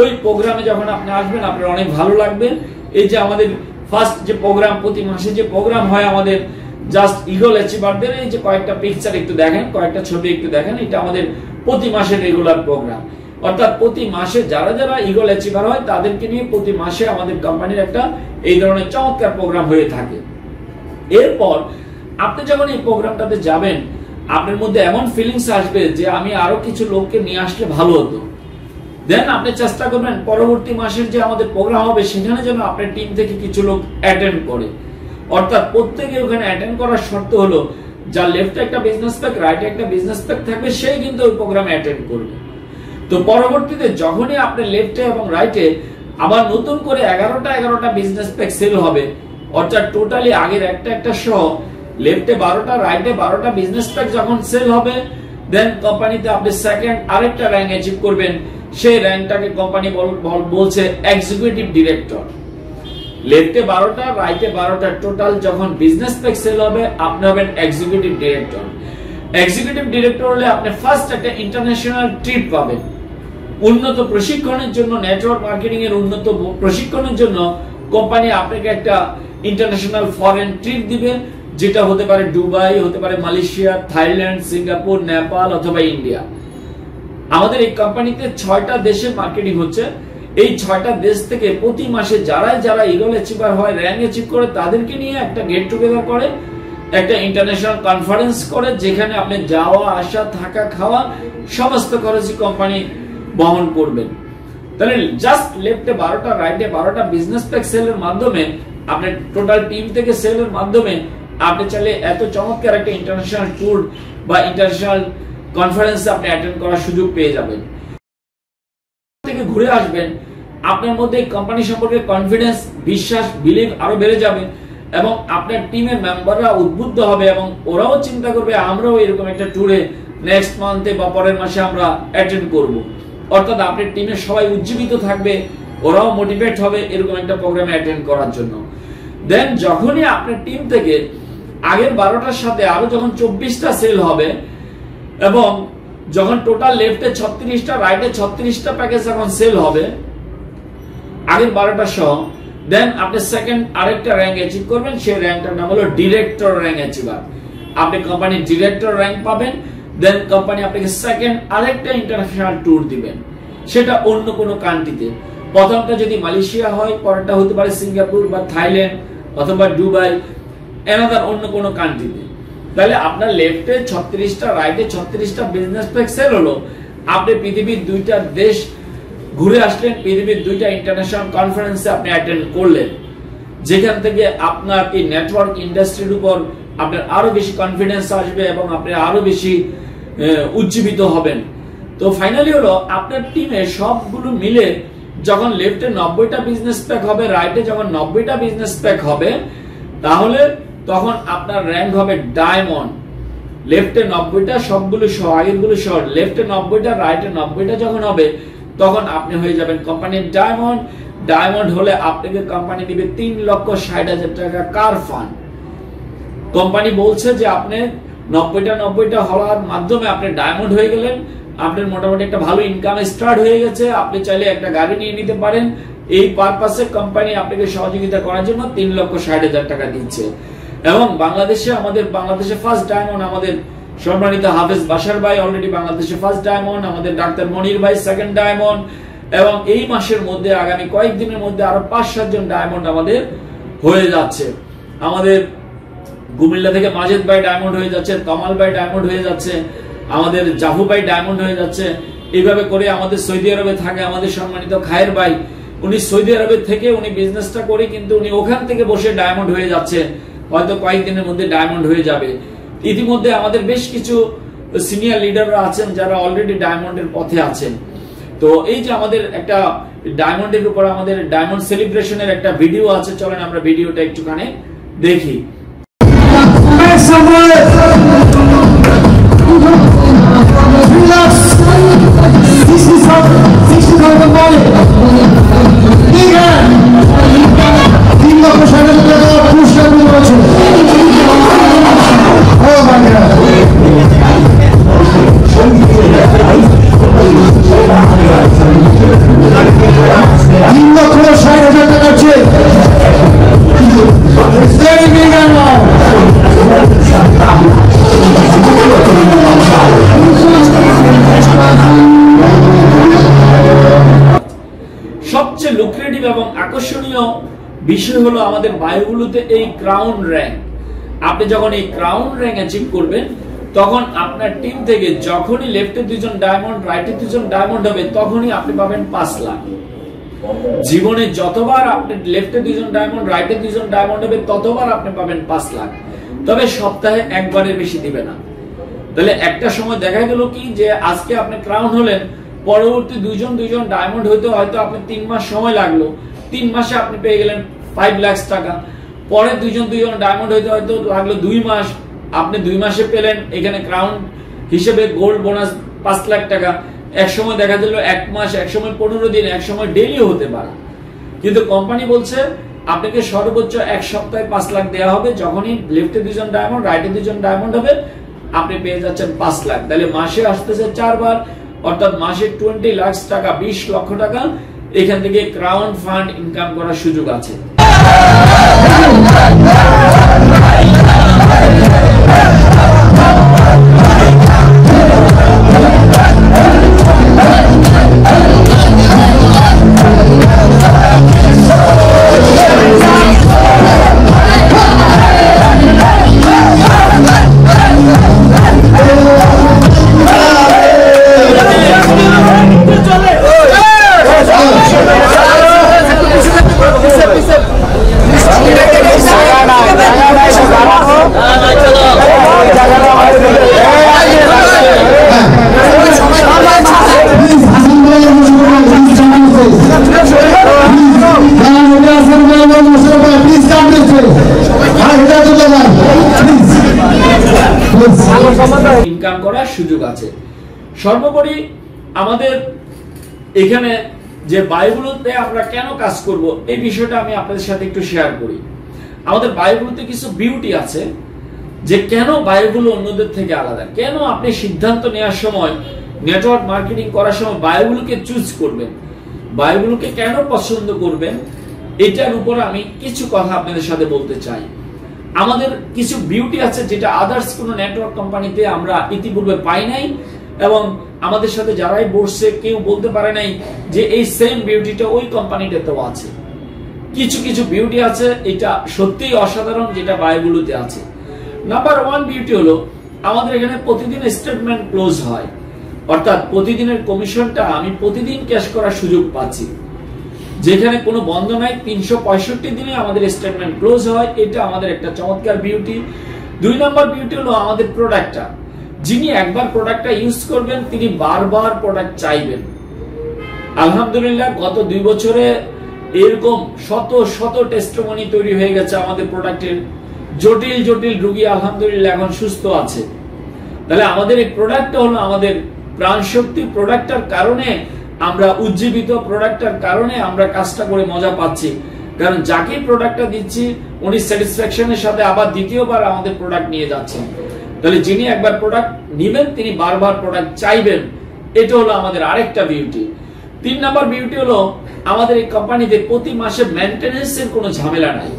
ওই প্রোগ্রামে যখন আপনি আসবেন আপনার অনেক ভালো লাগবে। এই যে আমাদের ফার্স্ট যে প্রোগ্রাম, প্রতি মাসে যে প্রোগ্রাম হয় আমাদের জাস্ট ঈগল অ্যাচিভারদের, এই যে কয়েকটা পিকচার একটু দেখেন, কয়েকটা ছবি একটু দেখেন, এটা আমাদের প্রতি মাসের রেগুলার প্রোগ্রাম। অর্থাৎ প্রতি মাসে যারা যারা ঈগল অ্যাচিভার হয় তাদেরকে নিয়ে প্রতি মাসে আমাদের কোম্পানির একটা এই ধরনের চমৎকার প্রোগ্রাম হয়ে থাকে। এরপর আপনি যখন এই প্রোগ্রামটাতে যাবেন, আপনার মধ্যে এমন ফিলিংস আসবে যে আমি আরো কিছু লোককে নিয়ে আসলে ভালো হতো। দেন আপনি চেষ্টা করবেন পরবর্তী মাসের যে আমাদের প্রোগ্রাম হবে সেখানে যেন আপনার টিম থেকে কিছু লোক অ্যাটেন্ড করে। অর্থাৎ প্রত্যেকে ওখানে অ্যাটেন্ড করার শর্ত হলো যার লেফটে একটা বিজনেস প্যাক, রাইটে একটা বিজনেস প্যাক থাকবে, সেই কিন্তু ওই প্রোগ্রামে অ্যাটেন্ড করবে। তো পরবর্তীতে যখনই আপনার লেফটে এবং রাইটে আবার নতুন করে 11টা বিজনেস প্যাক সেল হবে, অর্থাৎ টোটালি আগের একটা সহ লেফটে 12টা, রাইটে 12টা বিজনেস প্যাক যখন সেল হবে, দেন কোম্পানিতে আপনি সেকেন্ড আরেকটা র্যাঙ্ক অ্যাচিভ করবেন। সেই র্যাঙ্কটাকে কোম্পানি বলছে এক্সিকিউটিভ ডিরেক্টর। লেফটে 12টা, রাইটে 12টা টোটাল যখন বিজনেস প্যাক সেল হবে, আপনি হবেন এক্সিকিউটিভ ডিরেক্টর। এক্সিকিউটিভ ডিরেক্টর হলে আপনি ফার্স্ট একটা ইন্টারন্যাশনাল ট্রিপ পাবেন। উন্নত প্রশিক্ষণের জন্য, নেটওয়ার্ক মার্কেটিং এর উন্নত প্রশিক্ষণের জন্য কোম্পানি আপনাকে একটা ইন্টারন্যাশনাল ফরেন ট্রিপ দিবে, যেটা হতে পারে দুবাই, হতে পারে মালয়েশিয়া, থাইল্যান্ড, সিঙ্গাপুর, নেপাল অথবা ইন্ডিয়া। আমাদের এই কোম্পানিতে 6টা দেশে মার্কেটিং হচ্ছে। এই 6টা দেশ থেকে প্রতি মাসে যারা ইগল অ্যাচিভার হয়, র্যাঙ্ক অ্যাচিভ করে, তাদেরকে নিয়ে একটা গেট টুগেদার করে, একটা ইন্টারন্যাশনাল কনফারেন্স করে, যেখানে আপনি যাওয়া আসা থাকা খাওয়া সমস্ত খরচই কোম্পানি বহন করবেন। তাহলে জাস্ট লেফটে 12টা, রাইটে 12টা বিজনেস প্যাক সেলের মাধ্যমে, আপনার টোটাল টিম থেকে সেলের মাধ্যমে আপনি চাইলে এত চমৎকার একটা ইন্টারন্যাশনাল ট্যুর বা ইন্টারন্যাশনাল কনফারেন্সে আপনি অ্যাটেন্ড করার সুযোগ পেয়ে যাবেন। থেকে ঘুরে আসবেন, আপনার মধ্যে কোম্পানি সম্পর্কে কনফিডেন্স, বিশ্বাস, বিলিভ আরো বেড়ে যাবে এবং আপনার টিমের মেম্বাররা উদ্বুদ্ধ হবে এবং ওরাও চিন্তা করবে আমরাও এরকম একটা ট্যুরে নেক্সট মান্থে বা পরের মাসে আমরা অ্যাটেন্ড করব। অর্থাৎ আপনার টিমের সবাই উজ্জীবিত থাকবে, ওরাও মোটিভেট হবে এরকম একটা প্রোগ্রামে অ্যাটেন্ড করার জন্য। দেন যখনই আপনার টিম থেকে আগের 12টার সাথে আরো যখন 24টা সেল হবে এবং যখন টোটাল লেফটে 36টা, রাইটে 36টা প্যাকেজ যখন সেল হবে আগের 12টা সহ, দেন আপনি সেকেন্ড আরেকটা র্যাঙ্ক অ্যাচিভ করবেন। সেই র্যাঙ্কটার নাম হলো ডিরেক্টর র্যাঙ্ক অ্যাচিভার। আপনি কোম্পানির ডিরেক্টর র্যাঙ্ক পাবেন। দেন কোম্পানি আপনাকে সেকেন্ড আরেকটা ইন্টারন্যাশনাল ট্যুর দিবেন, সেটা অন্য কোনো কান্ট্রিতে। প্রথমটা যদি মালয়েশিয়া হয়, পরেরটা হতে পারে সিঙ্গাপুর বা থাইল্যান্ড অথবা দুবাই, এনাদার অন্য কোনো কান্ট্রিতে। তাহলে আপনার লেফটে 36টা, রাইটে 36টা বিজনেস প্যাক সেল হলো। আপনি পৃথিবীর 2টা দেশ ঘুরে আসলেন, পৃথিবীর 2টা ইন্টারন্যাশনাল কনফারেন্সে আপনি অ্যাটেন্ড করলেন, যেখান থেকে আপনার এই নেটওয়ার্ক ইন্ডাস্ট্রির উপর আপনার আরো বেশি কনফিডেন্স আসবে এবং আপনি আরো বেশি উজ্জীবিত হবেন। তো ফাইনালি হলো আপনার টিমে সবগুলো মিলে যখন লেফটে 90টা বিজনেস প্যাক হবে, রাইটে যখন 90টা বিজনেস প্যাক হবে, তাহলে তখন আপনার র্যাঙ্ক হবে ডায়মন্ড। লেফটে 90টা সবগুলো সহ, আগেরগুলো সহ, লেফটে 90টা, রাইটে 90টা যখন হবে, তখন আপনি হয়ে যাবেন কোম্পানির ডায়মন্ড। ডায়মন্ড হলে আপনাকে কোম্পানি দিবে 3,60,000 টাকা কার ফান্ড। কোম্পানি বলছে যে আপনি 90টা হওয়ার মাধ্যমে আপনি ডায়মন্ড হয়ে গেলেন, আপনার মোটামুটি একটা ভালো ইনকাম স্টার্ট হয়ে গেছে, আপনি চাইলে একটা গাড়ি নিয়ে নিতে পারেন। এই পারপাসে কোম্পানি আপনাকে সহযোগিতা করার জন্য 3,60,000 টাকা দিচ্ছে। এবং বাংলাদেশে ফার্স্ট ডায়মন্ড আমাদের সম্মানিত হাফেজ বাশার ভাই, অলরেডি বাংলাদেশে ফার্স্ট ডায়মন্ড। আমাদের ডাক্তার মনির ভাই সেকেন্ড ডায়মন্ড। এবং এই মাসের মধ্যে, আগামী কয়েকদিনের মধ্যে আরো 5-7 জন ডায়মন্ড আমাদের হয়ে যাচ্ছে। আমাদের কুমিল্লা থেকে মাজেদ ভাই ডায়মন্ড হয়ে যাচ্ছে, তমাল ভাই ডায়মন্ড হয়ে যাচ্ছে, আমাদের জাফু ভাই ডায়মন্ড হয়ে যাচ্ছে। এইভাবে করে আমাদের সৌদি আরবে থাকে আমাদের সম্মানিত খায়ের ভাই, উনি সৌদি আরবে থেকে উনি বিজনেসটা করে কিন্তু উনি ওখান থেকে বসে ডায়মন্ড হয়ে যাচ্ছে, হয়তো কয়েকদিনের মধ্যে ডায়মন্ড হয়ে যাবে। ইতিমধ্যে আমাদের বেশ কিছু সিনিয়র লিডাররা আছেন যারা অলরেডি ডায়মন্ডের পথে আছেন। তো এই যে আমাদের একটা ডায়মন্ডের উপর আমাদের ডায়মন্ড সেলিব্রেশনের একটা ভিডিও আছে, চলেন আমরা ভিডিওটা একটুখানি দেখি। সবচেয়ে লুক্রেটিভ এবং আকর্ষণীয় বিষয় হলো আমাদের বায়ুগুলোতে এই ক্রাউন র্যাঙ্ক। আপনি যখন এই ক্রাউন র্যাঙ্ক অ্যাচিভ করবেন, তখন আপনার টিম থেকে যখনই লেফটে 2 জন ডায়মন্ড, রাইটে 2 জন ডায়মন্ড হবে, তখনই আপনি পাবেন 5 লাখ। জীবনে যতবার আপনি লেফটে 2 জন ডায়মন্ড, রাইটে 2 জন ডায়মন্ড হবে, ততবার আপনি পাবেন 5 লাখ। তবে সপ্তাহে একবারের বেশি দিবে না। তাহলে একটা সময় দেখা গেল কি যে আজকে আপনি ক্রাউন হলেন, পরবর্তী 2 জন ডায়মন্ড হইতে হয়তো আপনি 3 মাস সময় লাগলো, 3 মাসে আপনি পেয়ে গেলেন 5 লাখ টাকা। পরে 2 জন ডায়মন্ড হইতে হয়তো লাগলো 2 মাস, আপনি 2 মাসে পেলেন এখানে ক্রাউন হিসেবে গোল্ড বোনাস 5 লাখ টাকা। এক সময় দেখা দিল 1 মাস, এক সময় 15 দিন, এক সময় ডেইলি হতে পারে। কিন্তু কোম্পানি বলছে আপনাকে সর্বোচ্চ 1 সপ্তাহে 5 লাখ দেওয়া হবে। যখনই লেফটে 2 জন ডায়মন্ড, রাইটে 2 জন ডায়মন্ড হবে, আপনি পেয়ে যাচ্ছেন 5 লাখ। তাহলে মাসে আসতেছে 4 বার, অর্থাৎ মাসে 20 লাখ টাকা, 20 লক্ষ টাকা এখান থেকে ক্রাউন ফান্ড ইনকাম করার সুযোগ আছে। ইনকাম করার সুযোগ আছে। সর্বোপরি আমাদের এখানে যে বায়ুগুলোতে আমরা কেন কাজ করব, এই বিষয়টা আমি আপনাদের সাথে একটু শেয়ার করি। আমাদের বায়ুগুলোতে কিছু বিউটি আছে যে কেন বায়ুগুলো অন্যদের থেকে আলাদা, কেন আপনি সিদ্ধান্ত নেওয়ার সময়, নেটওয়ার্ক মার্কেটিং করার সময় বায়ুগুলোকে চুজ করবেন, বায়ুগুলোকে কেন পছন্দ করবেন, এটার উপর আমি কিছু কথা আপনাদের সাথে বলতে চাই। আমাদের কিছু বিউটি আছে যেটা আদার্স কোনো নেটওয়ার্ক কোম্পানিতে আমরা ইতিপূর্বে পাই নাই, এবং আমাদের সাথে যারাই বসছে কেউ বলতে পারে নাই যে এই সেম বিউটিটা ওই কোম্পানিটাতেও আছে। কিছু কিছু বিউটি আছে এটা সত্যিই অসাধারণ, যেটা বায়ুগুলোতে আছে। নাম্বার 1 বিউটি হলো আমাদের এখানে প্রতিদিন স্টেটমেন্ট ক্লোজ হয়, অর্থাৎ প্রতিদিনের কমিশনটা আমি প্রতিদিন ক্যাশ করার সুযোগ পাচ্ছি, যেখানে কোনো বন্ধ নাই। 365 দিনে আমাদের স্টেটমেন্ট ক্লোজ হয়, এটা আমাদের একটা চমৎকার বিউটি। 2 নম্বর বিউটি হলো আমাদের প্রোডাক্টটা, যিনি একবার প্রোডাক্টটা ইউজ করবেন তিনি বারবার প্রোডাক্ট চাইবেন। আলহামদুলিল্লাহ গত 2 বছরে এরকম শত শত টেস্টিমনি তৈরি হয়ে গেছে আমাদের প্রোডাক্টের। জটিল জটিল রোগী আলহামদুলিল্লাহ এখন সুস্থ আছে। তাহলে আমাদের এই প্রোডাক্টটা হলো আমাদের প্রাণ শক্তি। প্রোডাক্টটার কারণে আমরা উজ্জীবিত, প্রোডাক্টটার কারণে আমরা কাজটা করে মজা পাচ্ছি, কারণ যাকে প্রোডাক্টটা দিচ্ছি উনি স্যাটিসফ্যাকশনের সাথে আবার দ্বিতীয়বার আমাদের প্রোডাক্ট নিয়ে যাচ্ছেন। তাহলে যিনি একবার প্রোডাক্ট নেবেন তিনি বারবার প্রোডাক্ট চাইবেন, এটা হলো আমাদের আরেকটা বিউটি। 3 নাম্বার বিউটি হলো আমাদের এই কোম্পানিতে প্রতি মাসে মেইনটেনেন্সের কোনো ঝামেলা নাই।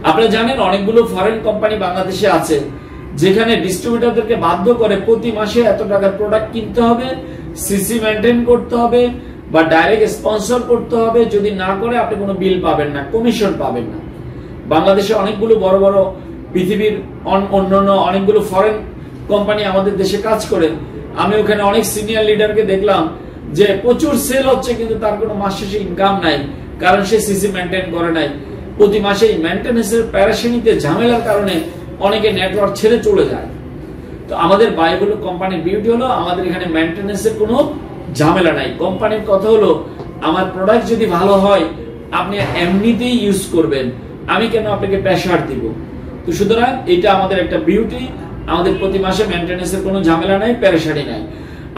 আপনারা জানেন অনেকগুলো ফরেন কোম্পানি বাংলাদেশে আছে যেখানে ডিস্ট্রিবিউটরদেরকে বাধ্য করে প্রতি মাসে এত টাকার প্রোডাক্ট কিনতে হবে, সিসি মেইনটেইন করতে হবে বা ডাইরেক্ট স্পন্সর করতে হবে। যদি না করে আপনি কোনো বিল পাবেন না, কমিশন পাবেন না। বাংলাদেশে অনেকগুলো বড় বড় পৃথিবীর অন্যান্য অনেকগুলো ফরেন কোম্পানি আমাদের দেশে কাজ করে। আমি ওখানে অনেক সিনিয়র লিডারকে দেখলাম যে প্রচুর সেল হচ্ছে কিন্তু তার কোনো মাস শেষে ইনকাম নাই, কারণ সে সিসি মেইনটেইন করে নাই। প্রতি মাসে মেইনটেনেন্সের প্যারাশানিতে ঝামেলার কারণে অনেকে নেটওয়ার্ক ছেড়ে চলে যায়। তো আমাদের বায়ুগুলো কোম্পানির বিউটি হলো আমাদের এখানে মেইনটেনেন্সের কোনো ঝামেলা নাই। কোম্পানির কথা হলো আমার প্রোডাক্ট যদি ভালো হয় আপনি এমনিতেই ইউজ করবেন, আমি কেন আপনাকে প্রেসার দিব। তো সুতরাং এটা আমাদের একটা বিউটি, আমাদের প্রতি মাসে মেইনটেনেন্সের কোনো ঝামেলা নাই, প্যারাশানি নাই।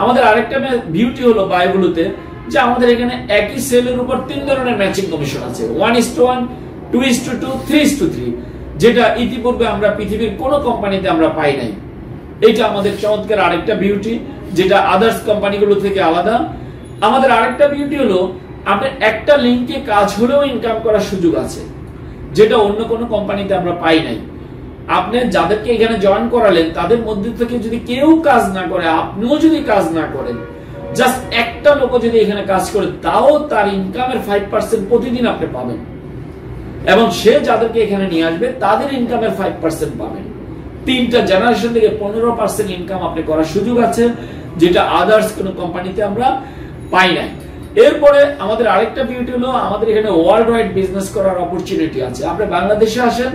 আমাদের আরেকটা বিউটি হলো বায়ুগুলোতে যে আমাদের এখানে একই সেলের উপর 3 ধরনের ম্যাচিং কমিশন আছে, 1:1, 2:2, 3:3, যেটা ইতিপূর্বে আমরা পৃথিবীর কোনো কোম্পানিতে আমরা পাই নাই। এটা আমাদের চমৎকার আরেকটা বিউটি, যেটা আদার্স কোম্পানিগুলো থেকে আলাদা। আমাদের আরেকটা বিউটি হলো আপনার একটা লিংকে কাজ হলেও ইনকাম করার সুযোগ আছে, যেটা অন্য কোনো কোম্পানিতে আমরা পাই নাই। আপনি যাদেরকে এখানে জয়েন করালেন তাদের মধ্যে থেকে যদি কেউ কাজ না করে, আপনিও যদি কাজ না করেন, জাস্ট একটা লোক যদি এখানে কাজ করে, তাও তার ইনকামের 5% প্রতিদিন আপনি পাবেন, এবং সে যাদেরকে এখানে নিয়ে আসবে তাদের ইনকামের 5% পাবেন। 3টা জেনারেশন থেকে 15% ইনকাম আপনি করার সুযোগ আছে, যেটা আদার্স কোন কোম্পানিতে আমরা পাই না। এরপরে আমাদের আরেকটা বিউটি হলো আমাদের এখানে ওয়ার্ল্ড ওয়াইড বিজনেস করার অপরচুনিটি আছে। আপনি বাংলাদেশে আসেন,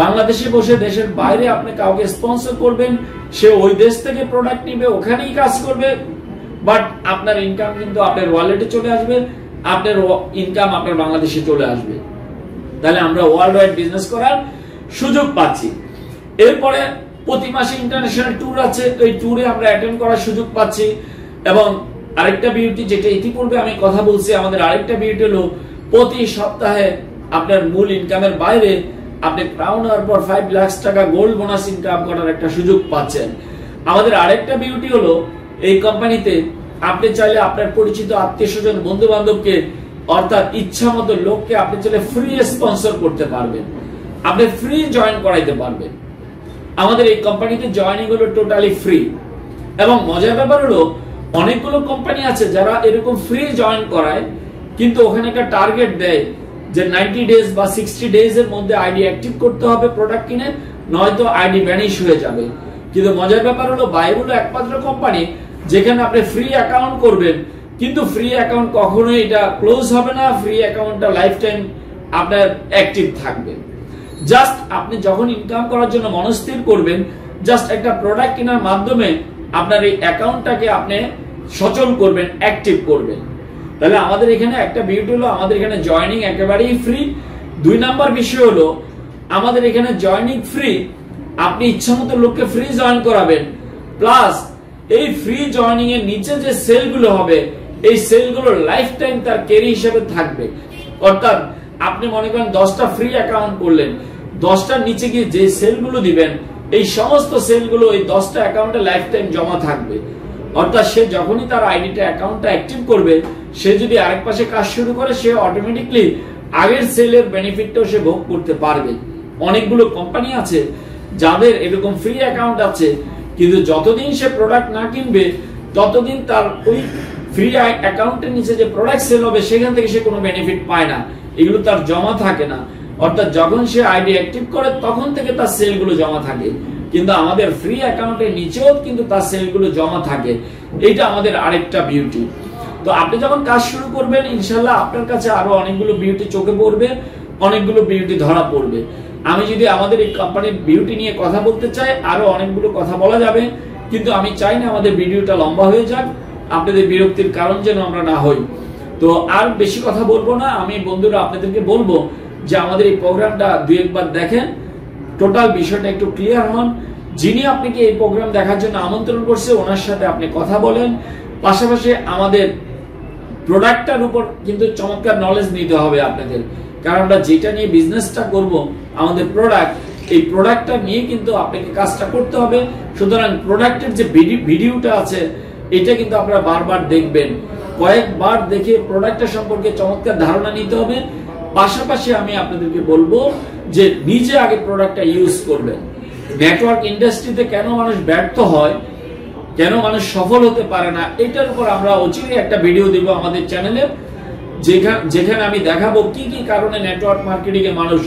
বাংলাদেশে বসে দেশের বাইরে আপনি কাউকে স্পন্সর করবেন, সে ওই দেশ থেকে প্রোডাক্ট নিবে, ওখানেই কাজ করবে, বাট আপনার ইনকাম কিন্তু আপনার ওয়ালেটে চলে আসবে, আপনার ইনকাম আপনার বাংলাদেশে চলে আসবে। তাহলে আমরা ওয়ার্ল্ড ওয়াইড বিজনেস করার সুযোগ পাচ্ছি। এরপরে প্রতি মাসে ইন্টারন্যাশনাল ট্যুর আছে, ওই ট্যুরে আমরা অ্যাটেন্ড করার সুযোগ পাচ্ছি। এবং আরেকটা বিউটি, যেটা ইতিপূর্বে আমি কথা বলছি, আমাদের আরেকটা বিউটি হলো প্রতি সপ্তাহে আপনার মূল ইনকামের বাইরে আপনি ক্রাউন হওয়ার পর 5 লাখ টাকা গোল্ড বোনাস ইনকাম করার একটা সুযোগ পাচ্ছেন। আমাদের আরেকটা বিউটি হলো এই কোম্পানিতে আপনি চাইলে আপনার পরিচিত আত্মীয়-স্বজন, বন্ধু-বান্ধবকে, অর্থাৎ ইচ্ছা মতো লোককে আপনি চাইলে ফ্রি স্পন্সর করতে পারবেন, আপনি ফ্রি জয়েন করাইতে পারবেন। আমাদের এই কোম্পানিতে জয়েনিং হলো টোটালি ফ্রি। এবং মজার ব্যাপার হলো অনেকগুলো কোম্পানি আছে যারা এরকম ফ্রি জয়েন করায়, কিন্তু ওখানে একটা টার্গেট দেয় যে 90 ডেজ বা 60 ডেজ এর মধ্যে আইডি অ্যাক্টিভ করতে হবে প্রোডাক্ট কিনে, নয়তো আইডি ভ্যানিশ হয়ে যাবে। কিন্তু মজার ব্যাপার হলো বাইবুলো একমাত্র কোম্পানি যেখানে আপনি ফ্রি অ্যাকাউন্ট করবেন, কিন্তু ফ্রি অ্যাকাউন্ট কখনোই এটা ক্লোজ হবে না, ফ্রি অ্যাকাউন্টটা লাইফ টাইম আপনার অ্যাক্টিভ থাকবে। জাস্ট আপনি যখন ইনকাম করার জন্য মনস্থির করবেন, জাস্ট একটা প্রোডাক্ট কেনার মাধ্যমে আপনার এই অ্যাকাউন্টটাকে আপনি সচল করবেন, অ্যাক্টিভ করবেন। তাহলে আমাদের এখানে একটা বিউটি হলো আমাদের এখানে জয়েনিং একেবারেই ফ্রি। 2 নাম্বার বিষয় হলো আমাদের এখানে জয়েনিং ফ্রি, আপনি ইচ্ছামতো লোককে ফ্রি জয়েন করাবেন, প্লাস এই ফ্রি জয়েনিং এর নিচে যে সেলগুলো হবে এই সেলগুলো লাইফ টাইম তার ক্যারি হিসেবে থাকবে। অর্থাৎ আপনি মনে করেন 10টা ফ্রি অ্যাকাউন্ট করলেন, 10টার নিচে গিয়ে যে সেলগুলো দিবেন এই সমস্ত সেলগুলো এই 10টা অ্যাকাউন্টে লাইফ টাইম জমা থাকবে। অর্থাৎ সে যখনই তার আইডিটা অ্যাকাউন্টটা অ্যাক্টিভ করবে, সে যদি আরেক পাশে কাজ শুরু করে, সে অটোমেটিকলি আগের সেলের বেনিফিটটাও সে ভোগ করতে পারবে। অনেকগুলো কোম্পানি আছে যাদের এরকম ফ্রি অ্যাকাউন্ট আছে, কিন্তু যতদিন সে প্রোডাক্ট না কিনবে ততদিন তার ওই ফ্রি অ্যাকাউন্টের নিচে যে প্রোডাক্ট সেল হবে সেখান থেকে সে কোনো বেনিফিট পায় না, এগুলো তার জমা থাকে না। অর্থাৎ যখন সে আইডি অ্যাক্টিভ করে তখন থেকে তার সেলগুলো জমা থাকে, কিন্তু আমাদের ফ্রি অ্যাকাউন্টের নিচেও কিন্তু তার সেলগুলো জমা থাকে। এইটা আমাদের আরেকটা বিউটি। তো আপনি যখন কাজ শুরু করবেন, ইনশাল্লাহ আপনার কাছে আরো অনেকগুলো বিউটি চোখে পড়বে, অনেকগুলো বিউটি ধরা পড়বে। আমি যদি আমাদের এই কোম্পানির বিউটি নিয়ে কথা বলতে চাই, আরো অনেকগুলো কথা বলা যাবে, কিন্তু আমি চাই না আমাদের ভিডিওটা লম্বা হয়ে যাক, আপনাদের বিরক্তির কারণ যেন আমরা না হই। তো আর বেশি কথা বলবো না, আমি বন্ধুরা আপনাদেরকে বলবো যে আমাদের এই প্রোগ্রামটা 2 একবার দেখেন, টোটাল বিষয়টা একটু ক্লিয়ার হন। যিনি আপনাকে এই প্রোগ্রাম দেখার জন্য আমন্ত্রণ করছে ওনার সাথে আপনি কথা বলেন, পাশাপাশি আমাদের প্রোডাক্টটার উপর কিন্তু চমৎকার নলেজ নিতে হবে আপনাদের, কারণ আমরা যেটা নিয়ে বিজনেসটা করব আমাদের প্রোডাক্ট, এই প্রোডাক্টটা নিয়ে কিন্তু আপনাকে কাজটা করতে হবে। সুতরাং প্রোডাক্টের যে ভিডিওটা আছে এটা কিন্তু আপনারা বারবার দেখবেন, কয়েকবার দেখে প্রোডাক্টটা সম্পর্কে চমৎকার ধারণা নিতে হবে। পাশাপাশি আমি আপনাদেরকে বলবো যে নিজে আগে প্রোডাক্টটা ইউজ করবেন। নেটওয়ার্ক ইন্ডাস্ট্রিতে কেন মানুষ ব্যর্থ হয়, কেন মানুষ সফল হতে পারে না, এটার উপর আমরা অচিরেই একটা ভিডিও দিব আমাদের চ্যানেলে, যেখানে আমি দেখাবো কি কি কারণে নেটওয়ার্ক মার্কেটিং এ মানুষ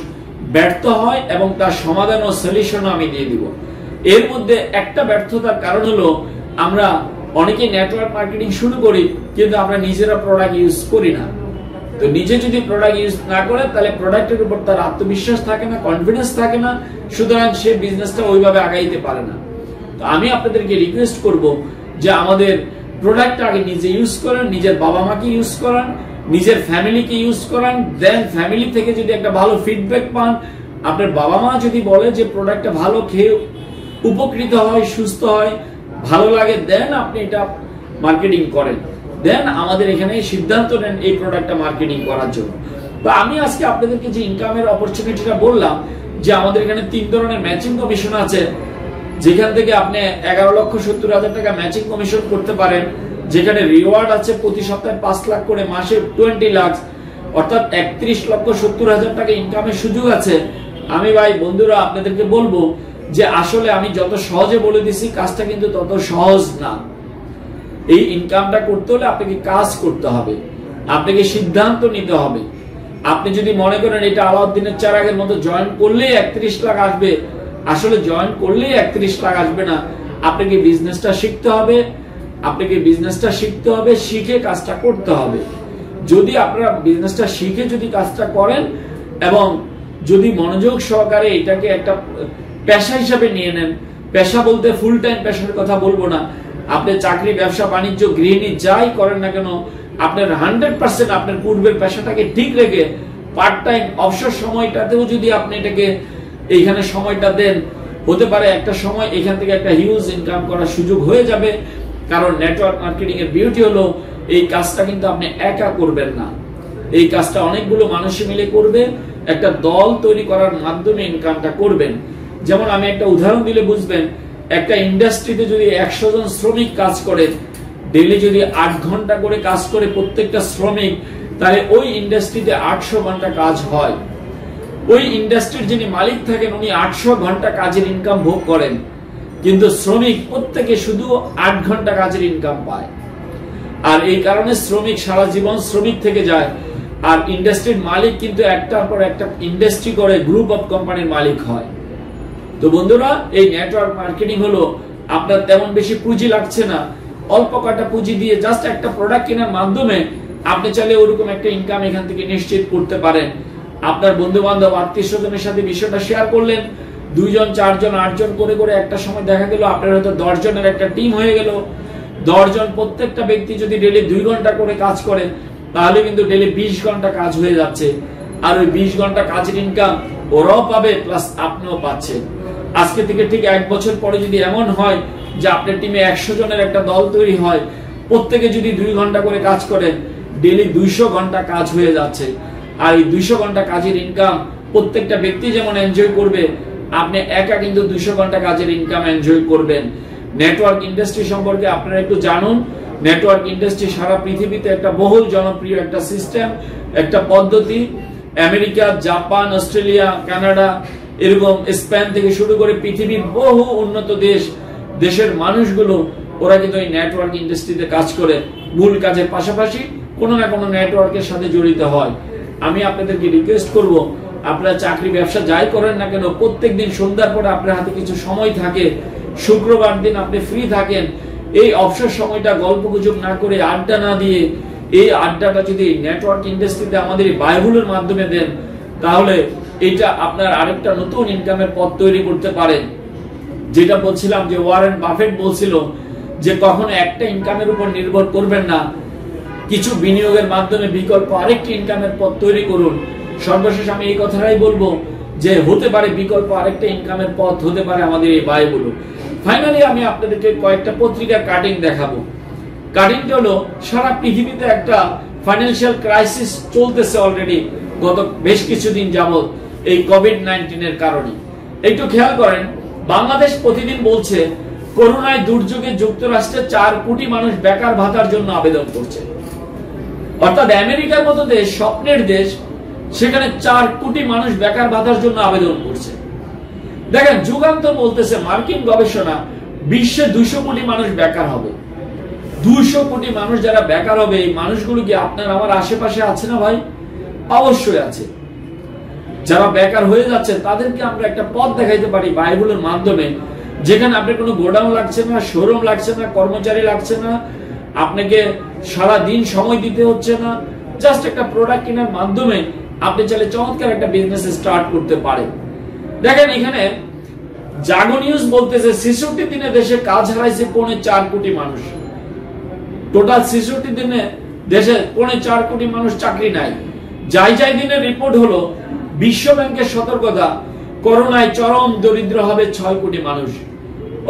ব্যর্থ হয় এবং তার সমাধান ও সলিউশনও আমি দিয়ে দিব। এর মধ্যে একটা ব্যর্থতার কারণ হলো আমরা অনেকে নেটওয়ার্ক মার্কেটিং শুরু করি কিন্তু আমরা নিজেরা প্রোডাক্ট ইউজ করি না। তো নিজে যদি প্রোডাক্ট ইউজ না করে তাহলে প্রোডাক্টের উপর তার আত্মবিশ্বাস থাকে না, কনফিডেন্স থাকে না, সুতরাং সে বিজনেসটা ওইভাবে আগাইতে পারে না। তো আমি আপনাদেরকে রিকোয়েস্ট করব যে আমাদের প্রোডাক্ট আগে নিজে ইউজ করেন, নিজের বাবা মাকে ইউজ করান, নিজের ফ্যামিলিকে ইউজ করান, দেন ফ্যামিলি থেকে যদি একটা ভালো ফিডব্যাক পান, আপনার বাবা মা যদি বলে যে প্রোডাক্টটা ভালো, খেয়ে উপকৃত হয়, সুস্থ হয়, ভালো লাগে, দেন আপনি এটা মার্কেটিং করেন, দেন আমাদের এখানে সিদ্ধান্ত নেন এই প্রোডাক্টটা মার্কেটিং করার জন্য। তো আমি আজকে আপনাদেরকে যে ইনকামের অপরচুনিটিটা বললাম যে আমাদের এখানে 3 ধরনের ম্যাচিং কমিশন আছে, যেখান থেকে আপনি 11,70,000 টাকা ম্যাচিং কমিশন করতে পারেন, যেখানে রিওয়ার্ড আছে প্রতি সপ্তাহে 5 লাখ করে, মাসে 20 লাখ, অর্থাৎ 31,70,000 টাকা ইনকামের সুযোগ আছে। আমি ভাই বন্ধুরা আপনাদেরকে বলবো যে আসলে আমি যত সহজে বলে দিছি কাজটা কিন্তু তত সহজ না। এই ইনকামটা করতে হলে আপনাকে কাজ করতে হবে, আপনাকে সিদ্ধান্ত নিতে হবে। আপনি যদি মনে করেন এটা আলাউদ্দিনের চারাগের মতো জয়েন করলেই 31 লাখ আসবে, আসলে জয়েন করলেই 31 লাখ আসবে না। আপনাকে বিজনেসটা শিখতে হবে, শিখে কাজটা করতে হবে। যদি আপনারা বিজনেসটা শিখে যদি কাজটা করেন এবং যদি মনোযোগ সহকারে এটাকে একটা পেশা হিসাবে নিয়ে নেন, পেশা বলতে ফুল টাইম পেশার কথা বলবো না, আপনি চাকরি, ব্যবসা বাণিজ্য, গৃহিণী যাই করেন না কেন, আপনার 100% আপনার পূর্বের পেশাটাকে ঠিক রেখে পার্ট টাইম অবসর সময়টাতেও যদি আপনি এটাকে এইখানে সময়টা দেন, হতে পারে একটা সময় এখান থেকে একটা হিউজ ইনকাম করার সুযোগ হয়ে যাবে। কারণ নেটওয়ার্ক মার্কেটিং এর বিউটি হলো এই কাজটা কিন্তু আপনি একা করবেন না, এই কাজটা অনেকগুলো মানুষ মিলে করবে, একটা দল তৈরি করার মাধ্যমে ইনকামটা করবেন। যেমন আমি একটা উদাহরণ দিলে বুঝবেন, একটা ইন্ডাস্ট্রিতে যদি 100 জন শ্রমিক কাজ করে, ডেইলি যদি 8 ঘন্টা করে কাজ করে প্রত্যেকটা শ্রমিক, তাহলে ওই ইন্ডাস্ট্রিতে 800 ঘন্টা কাজ হয়। ওই ইন্ডাস্ট্রির যিনি মালিক থাকেন উনি 800 ঘন্টা কাজের ইনকাম ভোগ করেন, কিন্তু শ্রমিক প্রত্যেকে শুধু 8 ঘন্টা কাজের ইনকাম পায়। আর এই কারণে শ্রমিক সারা জীবন শ্রমিক থেকে যায়, আর ইন্ডাস্ট্রির মালিক কিন্তু একটার পর একটা ইন্ডাস্ট্রি করে গ্রুপ অফ কোম্পানির মালিক হয়। তো বন্ধুরা, এই নেটওয়ার্ক মার্কেটিং হলো আপনার তেমন বেশি পুঁজি লাগছে না, অল্প কটা পুঁজি দিয়ে জাস্ট একটা প্রোডাক্ট কেনার মাধ্যমে আপনি চাইলে ওরকম একটা ইনকাম এখান থেকে নিশ্চিত করতে পারেন। আপনার বন্ধু বান্ধব, আত্মীয় স্বজনের সাথে বিষয়টা শেয়ার করলেন, 2 জন 4 জন 8 জন করে করে একটা সময় দেখা গেল আপনার হয়তো 10 জনের একটা টিম হয়ে গেল। 10 জন প্রত্যেকটা ব্যক্তি যদি ডেইলি 2 ঘন্টা করে কাজ করে, তাহলে কিন্তু ডেইলি 20 ঘন্টা কাজ হয়ে যাচ্ছে। আর ওই 20 ঘন্টা কাজের ইনকাম ওরাও পাবে, প্লাস আপনিও পাচ্ছেন। আজকে থেকে ঠিক 1 বছর পরে যদি এমন হয় যে আপনার টিমে 100 জনের একটা দল তৈরি হয়, প্রত্যেকে যদি 2 ঘন্টা করে কাজ করেন, ডেইলি 200 ঘন্টা কাজ হয়ে যাচ্ছে। আর এই 200 ঘন্টা কাজের ইনকাম প্রত্যেকটা ব্যক্তি যেমন এনজয় করবে, আপনি একা কিন্তু 200 ঘন্টা কাজের ইনকাম এনজয় করবেন। নেটওয়ার্ক ইন্ডাস্ট্রি সম্পর্কে আপনারা একটু জানুন। নেটওয়ার্ক ইন্ডাস্ট্রি সারা পৃথিবীতে একটা বহুল জনপ্রিয় একটা সিস্টেম, একটা পদ্ধতি। আমেরিকা, জাপান, অস্ট্রেলিয়া, কানাডা, এরকম স্পেন থেকে শুরু করে পৃথিবীর বহু উন্নত দেশের মানুষগুলো ওরা কিন্তু এই নেটওয়ার্ক ইন্ডাস্ট্রিতে কাজ করে, মূল কাজের পাশাপাশি কোনো না কোনো নেটওয়ার্কের সাথে জড়িত হয়। আমি আপনাদেরকে রিকোয়েস্ট করব, আপনারা চাকরি ব্যবসা যাই করেন না কেন, প্রত্যেকদিন সন্ধ্যার পরে আপনার হাতে কিছু সময় থাকে, শুক্রবার দিন আপনি ফ্রি থাকেন, এই অবসর সময়টা গল্পগুজব না করে, আড্ডা না দিয়ে, এই আড্ডাটা যদি নেটওয়ার্ক ইন্ডাস্ট্রিতে আমাদের বাইগুলোর মাধ্যমে দেন, তাহলে এটা আপনার আরেকটা নতুন ইনকামের পথ তৈরি করতে পারেন। যেটা বলছিলাম যে ওয়ারেন বাফেট বলছিল যে কখনো একটা ইনকামের উপর নির্ভর করবেন না, কিছু বিনিয়োগের মাধ্যমে বিকল্প আরেকটি ইনকামের পথ তৈরি করুন। সর্বশেষ আমি এই কথাটাই বলবো যে হতে পারে বিকল্প আরেকটা ইনকামের পথ হতে পারে আমাদের এই ব্যয়গুলো। ফাইনালি আমি আপনাদেরকে কয়েকটা পত্রিকার কাটিং দেখাবো। কাটিংটা হলো সারা পৃথিবীতে একটা ফাইন্যান্সিয়াল ক্রাইসিস চলতেছে অলরেডি গত বেশ কিছুদিন যাবত এই কোভিড-19 এর কারণে। একটু খেয়াল করেন, বাংলাদেশ প্রতিদিন বলছে করোনায় দুর্যোগে যুক্তরাষ্ট্রে 4 কোটি মানুষ বেকার ভাতার জন্য আবেদন করছে। অর্থাৎ আমেরিকার মতো দেশ, স্বপ্নের দেশ, সেখানে 4 কোটি মানুষ বেকার ভাতার জন্য আবেদন করছে। দেখেন, যুগান্তর বলতেছে মার্কিন গবেষণা, বিশ্বে 200 কোটি মানুষ বেকার হবে। 200 কোটি মানুষ যারা বেকার হবে, এই মানুষগুলো কি আপনার আমার আশেপাশে আছে না ভাই? অবশ্যই আছে। যারা বেকার হয়ে যাচ্ছে তাদেরকে আমরা একটা পথ দেখাইতে পারি বাইগুলোর মাধ্যমে, যেখানে আপনার কোনো গোডাউন লাগছে না, শোরুম লাগছে না, কর্মচারী লাগছে না, আপনাকে সারা দিন সময় দিতে হচ্ছে না, জাস্ট একটা প্রোডাক্ট কেনার মাধ্যমে আপনি চাইলে চমৎকার একটা বিজনেস স্টার্ট করতে পারেন। দেখেন, এখানে জাগো নিউজ বলতেছে 66 দিনে দেশে কাজ হারাইছে 4.25 কোটি মানুষ। টোটাল 66 দিনে দেশে 4.25 কোটি মানুষ চাকরি নাই। যাই দিনের রিপোর্ট হলো বিশ্ব ব্যাংকের সতর্কতা, করোনায় চরম দরিদ্র হবে 6 কোটি মানুষ।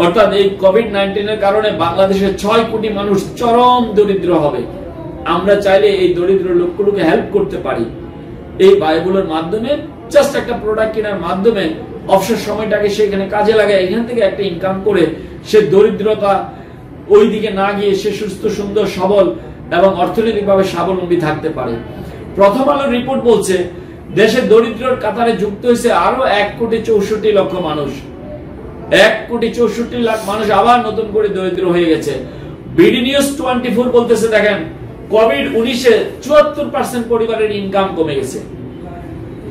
অর্থাৎ এই কোভিড-19 এর কারণে বাংলাদেশের 6 কোটি মানুষ চরম দরিদ্র হবে। আমরা চাইলে এই দরিদ্র লোকগুলোকে হেল্প করতে পারি এই ব্যয়গুলোর মাধ্যমে। জাস্ট একটা প্রোডাক্ট কেনার মাধ্যমে অবসর সময়টাকে সেখানে কাজে লাগায়, এখান থেকে একটা ইনকাম করে সে দরিদ্রতা ওই দিকে না গিয়ে সে সুস্থ, সুন্দর, সবল এবং অর্থনৈতিকভাবে স্বাবলম্বী থাকতে পারে। প্রথম আলোর রিপোর্ট বলছে দেশের দরিদ্রর কাতারে যুক্ত হয়েছে আরো 1,64,00,000 মানুষ। 1,64,00,000 মানুষ আবার নতুন করে দরিদ্র হয়ে গেছে। বিডি নিউজ 24 বলতেছে, দেখেন, কোভিড-19 74% পরিবারের ইনকাম কমে গেছে।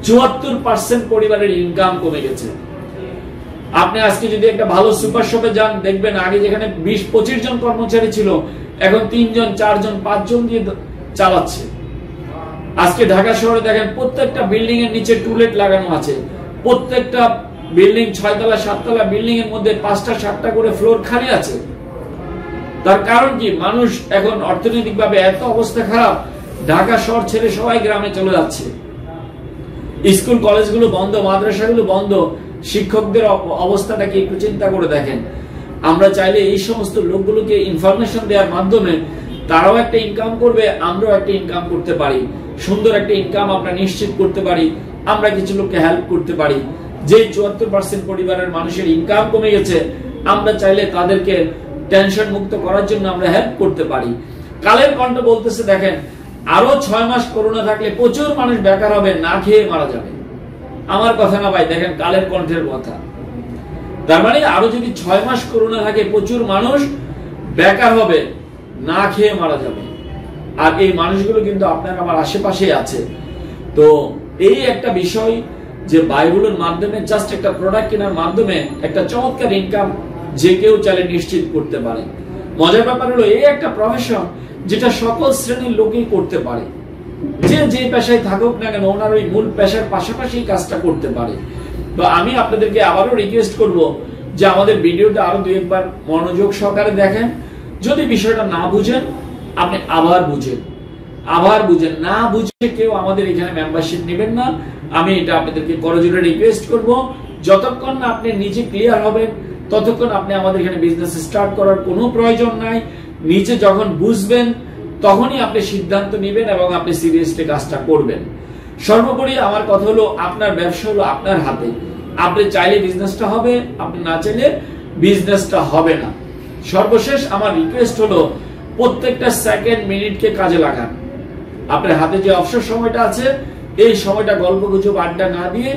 74% পরিবারের ইনকাম কমে গেছে। আপনি আজকে যদি একটা ভালো সুপার শপে যান, দেখবেন আগে যেখানে 20-25 জন কর্মচারী ছিল, এখন 3 জন 4 জন 5 জন দিয়ে চালাচ্ছে। আজকে ঢাকা শহরে দেখেন প্রত্যেকটা বিল্ডিং এর নিচে টুলেট লাগানো আছে, প্রত্যেকটা বিল্ডিং 6 তলা 7 তলা বিল্ডিং এর মধ্যে 5টা 7টা করে ফ্লোর খালি আছে। তার কারণ কি? মানুষ এখন অর্থনৈতিকভাবে এত অবস্থা খারাপ, ঢাকা শহর ছেড়ে সবাই গ্রামে চলে যাচ্ছে। স্কুল কলেজগুলো বন্ধ, মাদ্রাসাগুলো বন্ধ, শিক্ষকদের অবস্থাটা কি একটু চিন্তা করে দেখেন। আমরা চাইলে এই সমস্ত লোকগুলোকে ইনফরমেশন দেওয়ার মাধ্যমে তারাও একটা ইনকাম করবে, আমরাও একটা ইনকাম করতে পারি, সুন্দর একটা ইনকাম আমরা নিশ্চিত করতে পারি, আমরা কিছু লোককে হেল্প করতে পারি। যে 74% পরিবারের মানুষের ইনকাম কমে গেছে, আমরা চাইলে তাদেরকে টেনশন মুক্ত করার জন্য আমরা হেল্প করতে পারি। কালের কণ্ঠ বলতেছে দেখেন, আরো 6 মাস করোনা থাকলে প্রচুর মানুষ বেকার হবে, না খেয়ে মারা যাবে। আমার কথা না ভাই, দেখেন কালের কণ্ঠের কথা। তার মানে আরো যদি 6 মাস করোনা থাকে, প্রচুর মানুষ বেকার হবে, না খেয়ে মারা যাবে। আর এই মানুষগুলো কিন্তু আপনার আমার আশেপাশে আছে। তো এই একটা বিষয় যে বাইগুলোর মাধ্যমে, জাস্ট একটা প্রোডাক্ট কেনার মাধ্যমে একটা চমৎকার ইনকাম যে কেউ চাইলে নিশ্চিত করতে পারে। মজার ব্যাপার হলো এই একটা প্রফেশন যেটা সকল শ্রেণীর লোকই করতে পারে। যে পেশায় থাকুক না কেন, ওনার ওই মূল পেশার পাশাপাশি কাজটা করতে পারে। তো আমি আপনাদেরকে আবারও রিকোয়েস্ট করব যে আমাদের ভিডিওটা আরো 2-1 বার মনোযোগ সহকারে দেখেন। যদি বিষয়টা না বুঝেন, আপনি আবার বুঝেন, না বুঝে কেউ আমাদের এখানে মেম্বারশিপ নেবেন না। আমি এটা আপনাদেরকে করজোড়ে রিকোয়েস্ট করব। যতক্ষণ না আপনি নিজে ক্লিয়ার হবেন, ততক্ষণ আপনি আমাদের এখানে বিজনেস স্টার্ট করার কোনো প্রয়োজন নাই। নিজে যখন বুঝবেন, তখনই আপনি সিদ্ধান্ত নেবেন এবং আপনি সিরিয়াসলি কাজটা করবেন। সর্বোপরি আমার কথা হলো, আপনার ব্যবসা হলো আপনার হাতে। আপনি চাইলে বিজনেসটা হবে, আপনি না চাইলে বিজনেসটা হবে না। সর্বশেষ আমার রিকোয়েস্ট হলো, প্রত্যেকটা সেকেন্ড মিনিটকে কাজে লাগান। আপনার হাতে যে অবসর সময়টা আছে, এই সময়টা গল্পগুজব আড্ডা না দিয়ে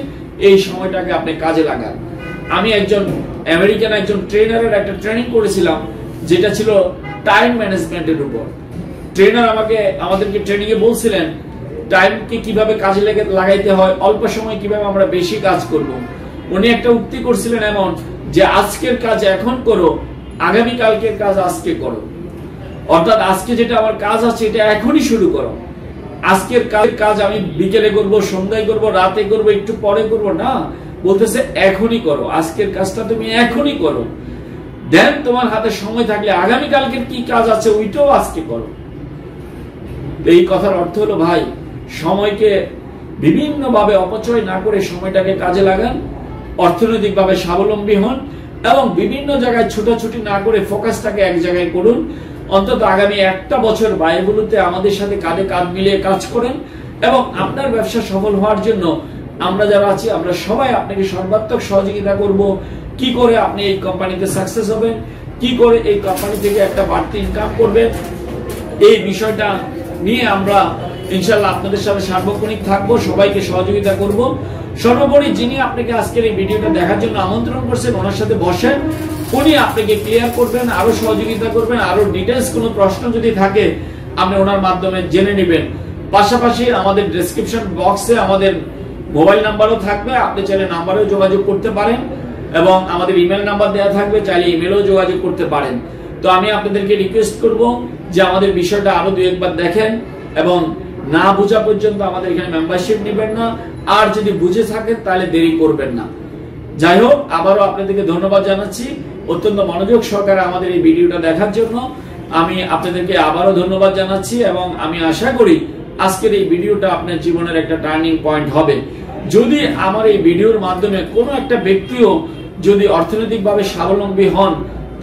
এই সময়টাকে আপনি কাজে লাগান। আমি একজন আমেরিকান একজন ট্রেনারের একটা ট্রেনিং করেছিলাম, যেটা ছিল টাইম ম্যানেজমেন্টের উপর। ট্রেনার আমাদেরকে ট্রেনিং এ বলছিলেন টাইমকে কিভাবে কাজে লাগাইতে হয়, অল্প সময় কিভাবে আমরা বেশি কাজ করব। উনি একটা উক্তি করছিলেন এমন যে, আজকের কাজ এখন করো, আগামী কালকের কাজ আজকে করো। অর্থাৎ আজকে যেটা আমার কাজ আছে, এটা এখনই শুরু করো। আজকের কাজ আমি বিকেলে করব, সন্ধ্যায় করব, রাতে করব, একটু পরে করব না, বলতেছে এখনই করো। আজকের কাজটা তুমি এখনই করো, দেন তোমার হাতে সময় থাকলে আগামী কালকের কি কাজ আছে ওইটাও আজকে করো। এই কথার অর্থ হলো ভাই, সময়কে বিভিন্ন ভাবে অপচয় না করে সময়টাকে কাজে লাগান, অর্থনৈতিকভাবে স্বাবলম্বী হন এবং বিভিন্ন জায়গায় ছুটাছুটি না করে ফোকাসটাকে এক জায়গায় করুন। অন্তত আগামী 1টা বছর বাইগুলোতে আমাদের সাথে কাঁধে কাঁধ মিলিয়ে কাজ করেন এবং আপনার ব্যবসা সফল হওয়ার জন্য আমরা যারা আছি, আমরা সবাই আপনাকে সর্বাত্মক সহযোগিতা করব। কি করে আপনি এই কোম্পানিতে সাকসেস হবেন, কি করে এই কোম্পানি থেকে একটা বাড়তি ইনকাম করবেন, এই বিষয়টা নিয়ে আমরা ইনশাআল্লাহ আপনাদের সাথে সার্বক্ষণিক থাকবো, সবাইকে সহযোগিতা করব। সর্বোপরি যিনি আপনাকে আজকের এই ভিডিওটা দেখার জন্য আমন্ত্রণ করছেন, ওনার সাথে বসেন, উনি আপনাকে ক্লিয়ার করবেন, আরো সহযোগিতা করবেন, আরো ডিটেইলস কোনো প্রশ্ন যদি থাকে আপনি ওনার মাধ্যমে জেনে নেবেন। পাশাপাশি আমাদের ডেসক্রিপশন বক্সে আমাদের মোবাইল নাম্বারও থাকবে, আপনি চাইলে নাম্বারেও যোগাযোগ করতে পারেন এবং আমাদের ইমেল নাম্বার দেওয়া থাকবে, চাইলে ইমেলও যোগাযোগ করতে পারেন। তো আমি আপনাদেরকে রিকোয়েস্ট করব যে আমাদের বিষয়টা আরো 2-1 বার দেখেন এবং না বোঝা পর্যন্ত আমাদের এখানে মেম্বারশিপ নেবেন না, আর যদি বুঝে থাকেন তাহলে দেরি করবেন না। যাই হোক, আবারও আপনাদেরকে ধন্যবাদ জানাচ্ছি অত্যন্ত মনোযোগ সহকারে আমাদের এই ভিডিওটা দেখার জন্য। আমি আপনাদেরকে আবারও ধন্যবাদ জানাচ্ছি এবং আমি আশা করি আজকের এই ভিডিওটা আপনার জীবনের একটা টার্নিং পয়েন্ট হবে। যদি আমার এই ভিডিওর মাধ্যমে কোনো একটা ব্যক্তিও যদি অর্থনৈতিকভাবে স্বাবলম্বী হন,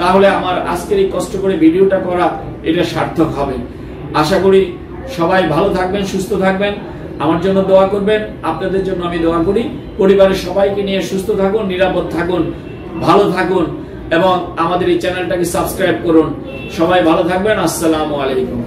তাহলে আমার আজকের এই কষ্ট করে ভিডিওটা করা এটা সার্থক হবে। আশা করি সবাই ভালো থাকবেন, সুস্থ থাকবেন, আমার জন্য দোয়া করবেন, আপনাদের জন্য আমি দোয়া করি। পরিবারের সবাইকে নিয়ে সুস্থ থাকুন, নিরাপদ থাকুন, ভালো থাকুন এবং আমাদের এই চ্যানেলটাকে সাবস্ক্রাইব করুন। সবাই ভালো থাকবেন। আসসালামু আলাইকুম।